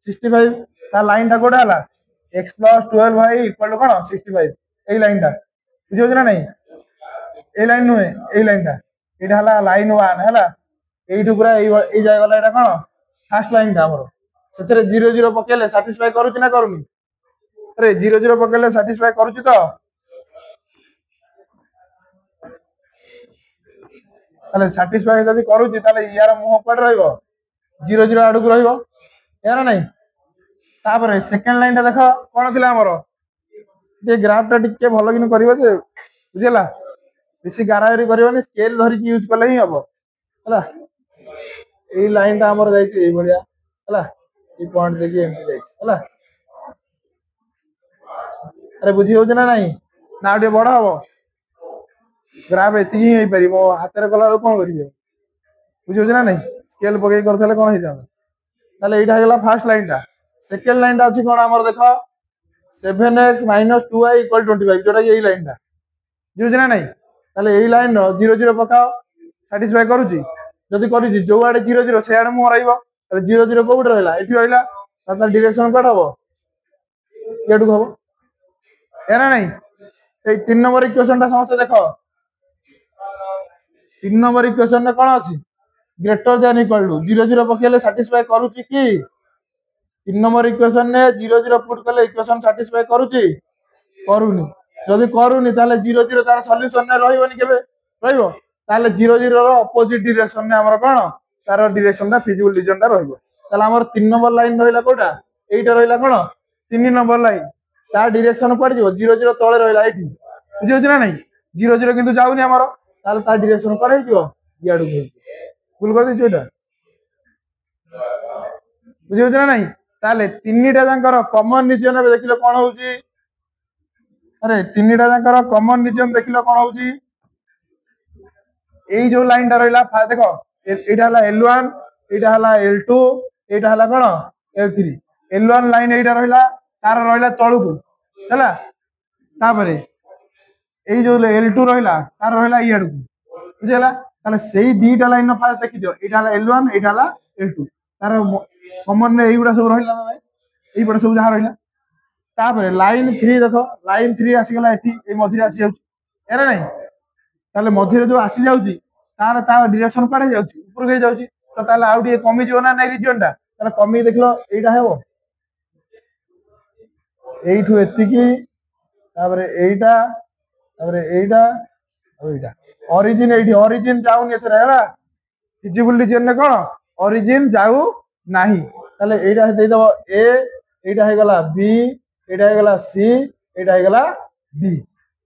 65 ता लाइन टा कोडा हला x + 12y = कोन 65 ए लाइन टा बुझियो ना नहीं ए लाइन नुए ए लाइन टा एटा हला लाइन 1 हला एठु पूरा ए जाय गला एटा कोन फर्स्ट लाइन टा हमर सेतरे 0 0 पकेले सैटिस्फाई करूची ना करूनी अरे 0 0 पकेले सैटिस्फाई करूची तो ताले सैटिस्फाई जदी करूची ताले यार मुह पड़ रहइबो 0 0 आडू रहइबो यार नहीं तापर सेकंड लाइन टा देखो कोन थिला हमरो जे ग्राफ टा टिके भलो किन करबो जे बुझला बेसी गारागरी करबोनी स्केल धरि की यूज करले ही हबो हला ए लाइन टा हमर जाई छै ए बढ़िया हला ई पॉइंट देखि एमटी जाई छै हला अरे बुझी हो ना नहीं ना टे बड़ हबो ग्राफ एति ही होई परिबो हाथ रे कला कोन करिवे बुझी हो ना नहीं स्केल पके करथले कोन हे जाबो ताले एटा गेला फर्स्ट लाइन टा सेकंड लाइन टा अछि कोन हमर देखो 7x - 2y = 25 जोटा यही लाइन टा बुझना नहीं ताले यही लाइन 0 0 पकाओ सैटिस्फाई करूची जदी करूची जो आडे 0 0 से आडे मु रहइबो ताले 0 0 कोड रहला एठी रहला तार डायरेक्शन कोड हबो एडु हबो एरा नहीं ए 3 नंबर इक्वेशन टा समस्त देखो 3 नंबर इक्वेशन ने कोन अछि ग्रेटर देन इक्वल टू 0 0 पकेले सैटिस्फाई करूची की 3 नंबर इक्वेशन ने 0 0 पुट कले इक्वेशन सैटिस्फाई करूची करूनी जदी करूनी ताले 0 0 तार सॉल्यूशन ने रहिबोनी केबे रहिबो ताले 0 0 रो अपोजिट डायरेक्शन ने हमर कोन तार डायरेक्शन टा फिजिबल रीजन टा रहिबो ताले हमर 3 नंबर लाइन रहिला कोटा एटा रहिला कोन 3 नंबर लाइन तार डायरेक्शन पड़ जिवो 0 0 तळे रहिला एठी बुझियो ना नहीं 0 0 किंतु जाउनी हमर ताले तार डायरेक्शन पर हे जिवो याडू हे भूल कर दिछो एटा बुझियो ना नहीं ताले तीनटा जाकर कॉमन रीजन में देखिलो कोन होउची अरे तीनटा जाकर कॉमन रीजन देखिलो कोन होउची এই जो লাইনটা রইলা দেখো এইটা হলা L1 এইটা হলা L2 এইটা হলা কোন L3 L1 লাইন এইটা রইলা তার রইলা তळକୁ ହେଲା তারপরে এই जो L2 রইলা তার রইলা ইয়াড়କୁ বুঝলা তাহলে সেই দুইটা লাইন ফার্স্ট দেখি দিও এইটা হলা L1 এইটা হলা L2 তার কমন রে এইগুলা সব রইলা না ভাই এইপড়ে সব যাহা রইলা তারপরে লাইন 3 দেখো লাইন 3 আসি গলা এটি এই মধ্যে আসি যাଉଛି এরা নাই তাহলে মধ্যে जो আসি যাଉଛି তার তা ডিরেকশন কোড়ে যাଉଛି উপর কে যাଉଛି তো তাহলে আউ টিকে কমিଯିବ না নাই রিজিয়নটা তাহলে কমি দেখলো এইটা হেবো এইঠু এতিকি তারপরে এইটা তারপরে এইটা আর এইটা অরিজিন এইটি অরিজিন যাউনি এথরে হেলা ফিজিবল রিজিয়ন নে কোন অরিজিন যাউ নাহি তাহলে এইটা দেই দেব এ এইটা হয়ে গলা বি এইটা হয়ে গলা সি এইটা হয়ে গলা ডি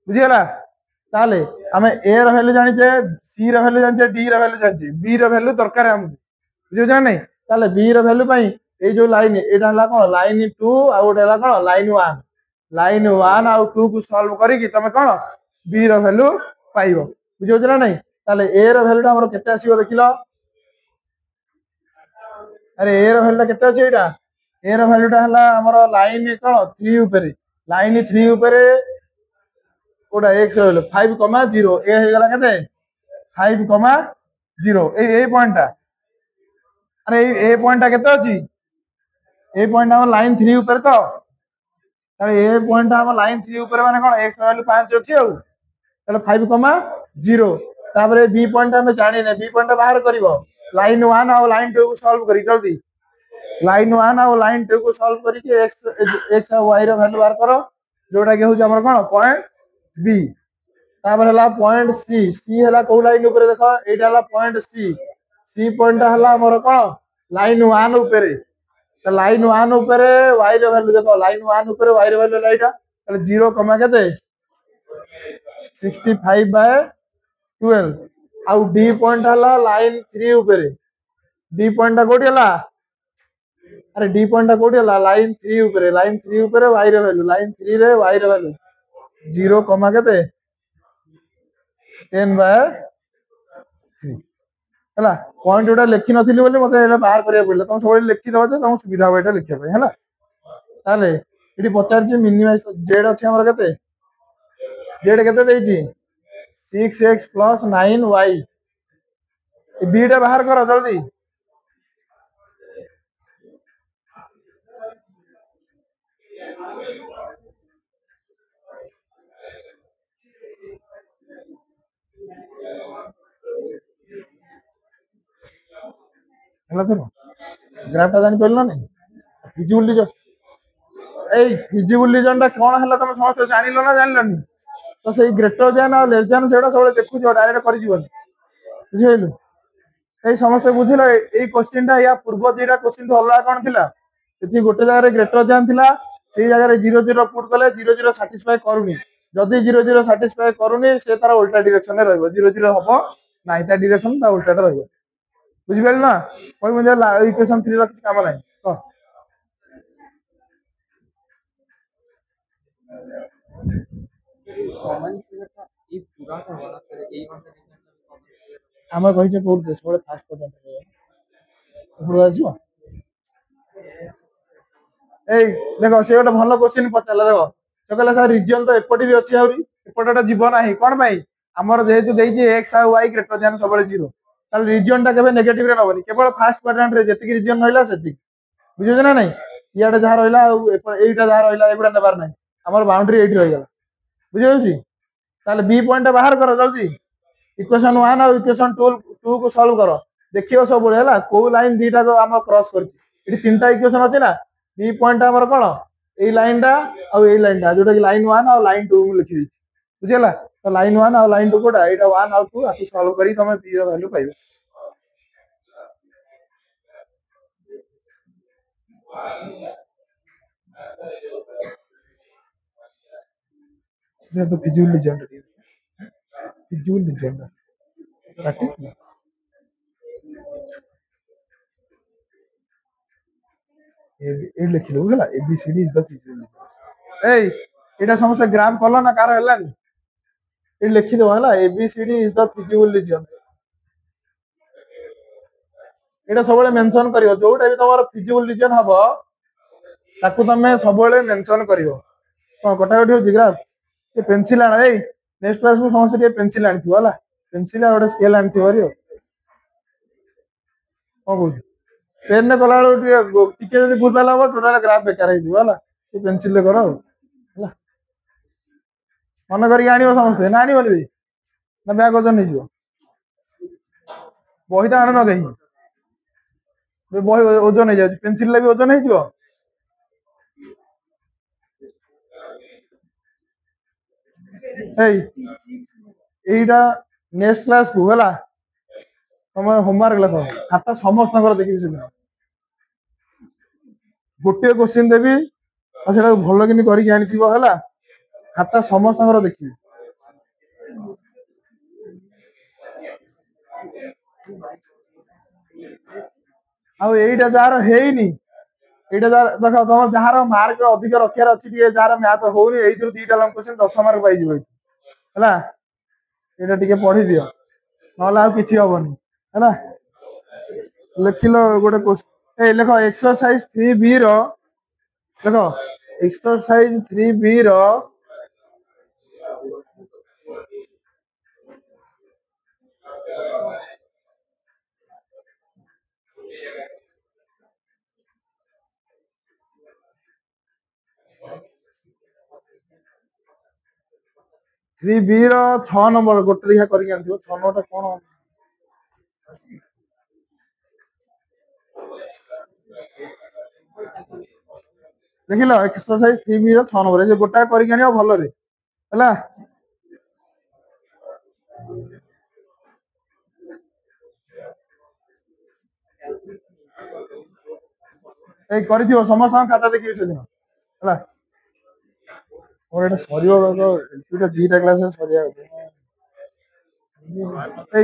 বুঝিগলা তাহলে আমি এ র ভ্যালু জানিছে সি র ভ্যালু জানিছে ডি র ভ্যালু জানিছে বি র ভ্যালু দরকার আমକୁ বুঝিছ না নাই তাহলে বি র ভ্যালু পাই এই जो লাইন এটা হলা কোন লাইন 2 আর ওটা হলা কোন লাইন 1 আর 2 को সলভ করি কি তুমি কোন বি র ভ্যালু পাইবো বুঝিছ না নাই তাহলে এ র ভ্যালুটা আমরা কেতে আসিবো দেখিলো अरे ए रो भ्यालुटा केते अछि एटा ए रो भ्यालुटा हला हमर लाइन कोन 3 ऊपर लाइन 3 ऊपर कोडा x रहलो 5,0 ए हे गला केते 5,0 ए पॉइंटटा अरे ए पॉइंटटा केते अछि ए पॉइंट हम लाइन 3 ऊपर तो अरे ए पॉइंट हम लाइन 3 ऊपर माने कोन x वैल्यू 5 अछि आ ताले 5,0 तापर बी पॉइंट हम जानि ने बी पॉइंट बाहर करिवो लाइन 1 और लाइन 2 को सॉल्व करी जल्दी लाइन 1 और लाइन 2 को सॉल्व करी के x और y रो वैल्यू बाहर करो जोटा के होज हमर कोन पॉइंट बी तापर हला पॉइंट सी हला को लाइन ऊपर देखो एटा हला पॉइंट सी पॉइंट हला हमर कोन लाइन 1 ऊपर तो लाइन 1 ऊपर y रो वैल्यू देखो लाइन 1 ऊपर y रो वैल्यू लाइटा ताले 0 कमा केते 65/12 आउ डी पॉइंट हला लाइन 3 ऊपर डी पॉइंट कोठी हला अरे डी पॉइंट कोठी हला लाइन 3 ऊपर y रो वैल्यू लाइन 3 रे y रो वैल्यू 0 कमा केते 10/3 हला पॉइंट उडा लिखि नथिली बोली मते एला बाहर करिया पड़ला तुम सब लिखि दबो जे तुम सुविधा हो एटा लिखिया पय हला ताले इडी पचार जे मिनिमाइज जेड अछि हमर केते जेड केते देइछि 6x + 9y बी टा बाहर करो जल्दी हला तो ग्राफटा जानि पड़लो नै फिजिबल रीजन ए फिजिबल रीजनटा कोन हला तुम समस्त जानिलो ना जानलनी तो सही ग्रेटर देन और लेस देन सेडा सब देखु जो डायरेक्ट करि जीवन बुझेलु ए समस्त बुझिलो ए क्वेश्चनटा या पूर्व जेटा क्वेश्चन तो हल्ला कोन थिला एथि गोटे जगह ग्रेटर देन थिला सेही जगह 0 0 पुट कले 0 0 सैटिस्फाई करूनी जदी 0 0 सैटिस्फाई करूनी से तार उल्टा डायरेक्शन रे रहबो 0 0 हबो नाइ ता डायरेक्शन ता उल्टा रहबो बुझि गेल ना कोइ मुझे इक्वेशन 3 रा किछ काम नै तो कॉमन ई पूरा का वाला सर ए वाला हम कहि छै बहुत थोड़े फास्ट पर्यंत उपरो आजियो ए देखो से गोटे भल क्वेश्चन पचारला देखो से कहला सर रीजन तो एपटी भी अछि आउरी एपटटा जीवन नाही कोन भाई हमर जेहेतु देइछि x और y ग्रेटर देन सबले 0 ताल रीजन टा केबे नेगेटिव रे नबनी केवल फास्ट क्वाड्रेंट रे जति रीजन रहला सेति बुझियो ना नाही इयाडे जहा रहला एइटा जहा रहला एगुडा नबार नाही हमर बाउंड्री एइट रह गेला बुझियो छी ताल बी पॉइंट बाहर करो जल्दी इक्वेशन 1 और इक्वेशन 2 को सॉल्व करो देखियो सब बोले हला को लाइन दीटा जो हम क्रॉस करछि इति तीनटा इक्वेशन अछि ना बी पॉइंट हमर कोन ए लाइन टा और ए लाइन टा जोटा कि लाइन 1 और लाइन 2 में लिखि दी बुझियला तो लाइन 1 और लाइन 2 कोटा एटा 1 और 2 आकि सॉल्व करी तमे बी रो वैल्यू पाइबो ये तो फिजिबल रीजन काटी ए लिख लो गला एबीसीडी इज द फिजिबल ए एटा समस्त ग्राफ कलो ना कार हलानी ए लिखि दो हला ABCD is the feasible region एटा सब मेंशन करियो जोटा भी तमर फिजिबल रीजन हबो ताकू तमे सब मेंशन करियो हां कटाकटी हो ग्राफ ये पेंसिल आण ए नेक्स्ट क्लास में समस्त ये पेंसिल आनिथियो होला पेंसिल आ गोटे स्केल आनिथियो हरियो हां बोल पेन ने कला टिके जदी भूल भाल हबो टोटल ग्राफ बेकार हे दियो होला ये पेंसिल ले करो होला मन करी आनियो समस्त ना आनियो बोली ना बैग ओजन नहीं जियो बहीटा आण न कहीं बही ओजन हो जाए पेंसिल ले भी ओजन हो जियो एईटा नेक्स्ट क्लास को होला तुम होमवर्क लिख खाता समस्त देखिए से गोटे क्वेश्चन देवी और भल कि करके खाता समस्त देखिए आईटा जार हेनी एटा जार देख तुम जार मार्क अधिक रखार अच्छी जार मैथ होनी ये दीटा लंग क्वेश्चन 10 मार्क पाई है ये पढ़ी दियो ना कि हेनी है लिखिल गोटे क्वेश्चन लेख एक्सरसाइज 3B देख एक्सरसाइज 3B थ्री बी रो नंबर गोटे देखा करके 6 नंबर कौन देखिल एक्सरसाइज 3B रो 6 नंबर गोटा करके भल है समस्त खाता देखिए से दिन है और एटा सरियो दीटा क्लास सरिया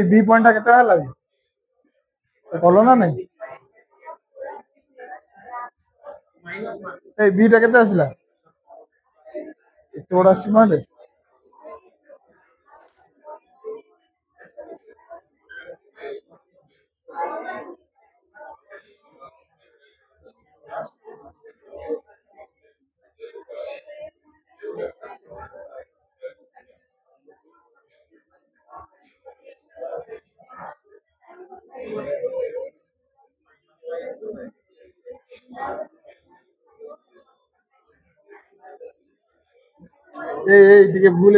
बी पॉइंट केते हला कलो ना नहीं बीटा केते आसला एते बड़ा सीमांट ए भूल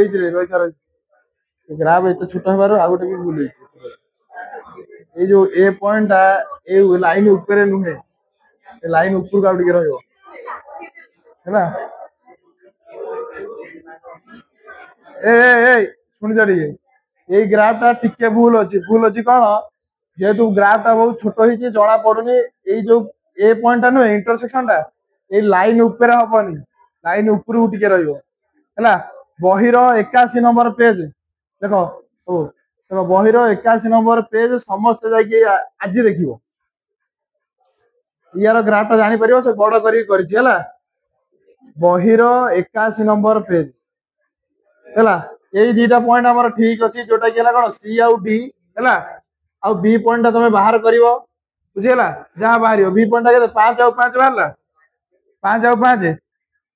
ग्राफ एत छोट हबार आ गोटे भी भूल ये जो ए पॉइंट ए लाइन ऊपर नुहे लाइन ऊपर का टिके रहियो हैला शुणी जा ग्राफ टा टिके भूल अच्छी कौन जेहेतु ग्राफ टा बहुत छोट होती जना पड़ुनी जो ए पॉइंट टा नुहे इंटरसेक्शन टा ये लाइन ऊपर हबनी लाइन ऊपर टिके रहियो हैला बहिर 81 नंबर पेज देखो देखो बहिर 81 नंबर पेज समस्त जाके आज देखियो यार ग्राफ टा जानी परियो से बड़ करी बहिर 81 नंबर पेज हैला यही दीटा पॉइंट हमर ठीक अछि जोटा कि कोन सी आउ डी हैला आ बी पॉइंट तुम बाहर करिवो बुझिला जहां बाहरियो बी पॉइंट के 5 आउ 5 बाहरला 5 आउ 5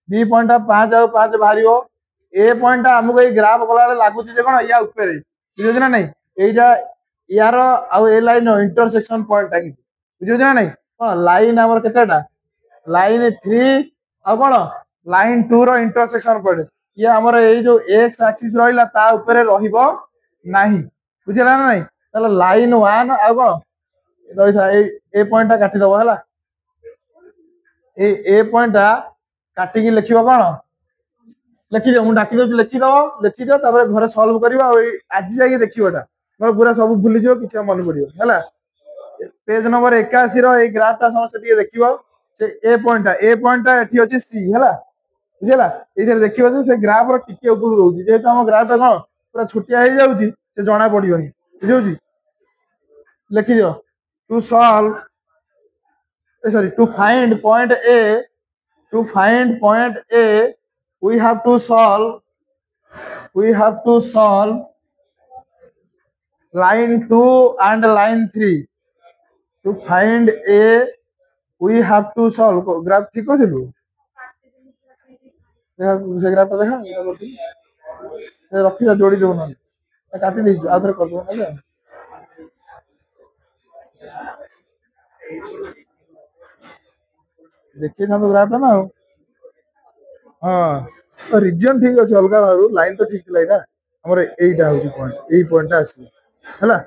बी पॉइंट 5 आउ 5 बाहरियो ए पॉइंट हमको ये ग्राफ कला लागू जे कोन या ऊपर बुझियो ना नहीं एटा यार आ ए लाइन इंटरसेक्शन पॉइंट टाकी बुझियो ना नहीं कोन लाइन हमर केतेटा लाइन 3 आ कोन लाइन 2 रो इंटरसेक्शन पॉइंट ये हमर ए जो एक्स एक्सिस रहिला ता ऊपर रहिबो नाही बुझिला ना नहीं तले लाइन 1 आ कोन रहि था ए पॉइंट काटी दबो हला ए पॉइंट काटी की लिखिबो कोन लिखि दो मु डाकी दो लिखि दो तापर घर सॉल्व करबा आज जाके देखियोटा मैं पूरा सब भूली जो किछ मन पड़ियो हला पेज नंबर 81 रो ए ग्राफ ता समस्त टिके देखिबो से ए पॉइंट एठी अछि सी हला बुझला इधर देखिबो से ग्राफ रो टिके ऊपर रहउची जे हम ग्राफ ता कोन पूरा छुटिया हे जाउची से जणा पड़ियोनी बुझौची लिखि दियो to solve sorry to find point A we have to solve line 2 and line 3 To find A, we have to solve. Graph ठीक କରିଥିଲୁ? ସେ ଗ୍ରାଫଟା ଦେଖା ରଖିଥା ଯୋଡ଼ି ଦେବୁ ନହେଲେ କାଟି ଦେଇଛୁ ଆଉ ଥରେ କରିଦେବୁ ନହେଲେ ଦେଖେଇଥାନ୍ତୁ ଗ୍ରାଫଟା ନା ଆଉ ହଁ ରିଜିଅନ ଠିକ ଅଛି ଅଲଗା ଭାବୁ ଲାଇନ ତ ଠିକ ଥିଲା ଏଇଟା ଆମର ଏଇଟା ହଉଛି ପଏଣ୍ଟ ଏଇ ପଏଣ୍ଟଟା ଆସିବ ହେଲା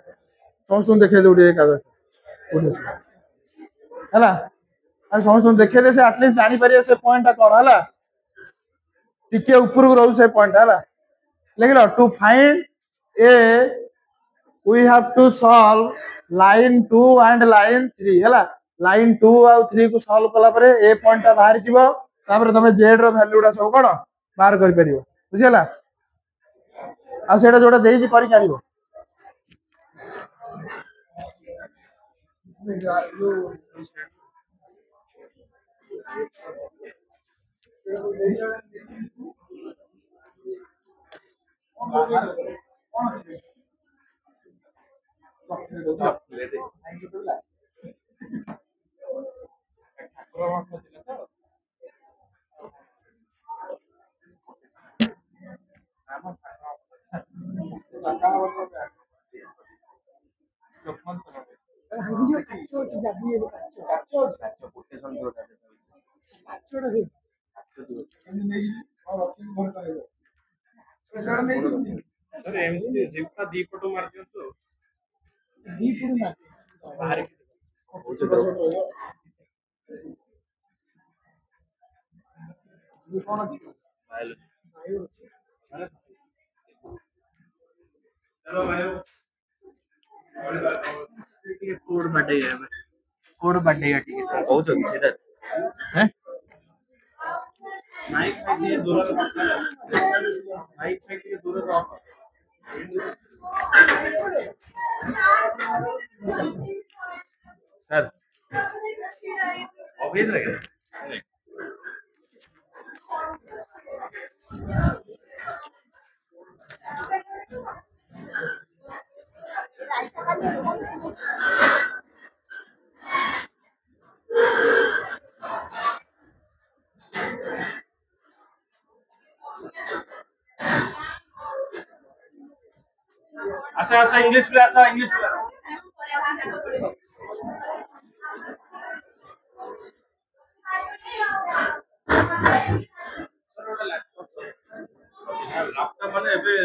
ସମସ୍ତଙ୍କୁ ଦେଖେଇ ଦେବୁ ଟିକେ କାଗଜ ହେଲା ଆଉ ସମସ୍ତଙ୍କୁ ଦେଖେଇ ଦେ ସେ ଆଟଲିଷ୍ଟ ଜାଣିପାରିବେ ସେ ପଏଣ୍ଟଟା କଣ ହେଲା ଟିକେ ଉପରକୁ ରହୁଛି ସେ ପଏଣ୍ଟଟା ହେଲା लिखल to find A we have to solve line 2 and line 3 है लाइन 2 आ 3 को सॉल्व कला परे ए पॉइंट ता बाहर जीवो तापर तमे जेड रो वैल्यूडा सब कोन बाहर कर परियो बुझिला आ सेटा जोटा देई करि कारियो सर एमसी जिप्पा दीपटो मार दियो तो दीपटो मार बाहर ये कौन है चलो भाई कोड बटे है कोड बटे है ठीक है बहुत अच्छी सीधा हैं माइक पे दूर माइक पे दूर ऑफ सर ऑफिस रहेगा आशा आशा इंग्लिश पे आशा इंग्लिश पे लैपटॉप माने एबे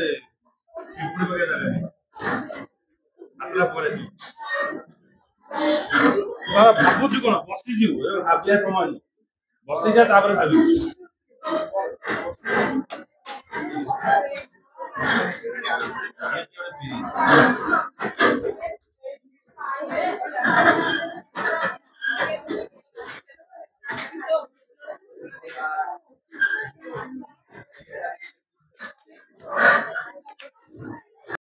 इम्प्रूव हो गया आपला परे भाबुछु कोन बसिछु भाबिया समय बसि जा तापर भाबि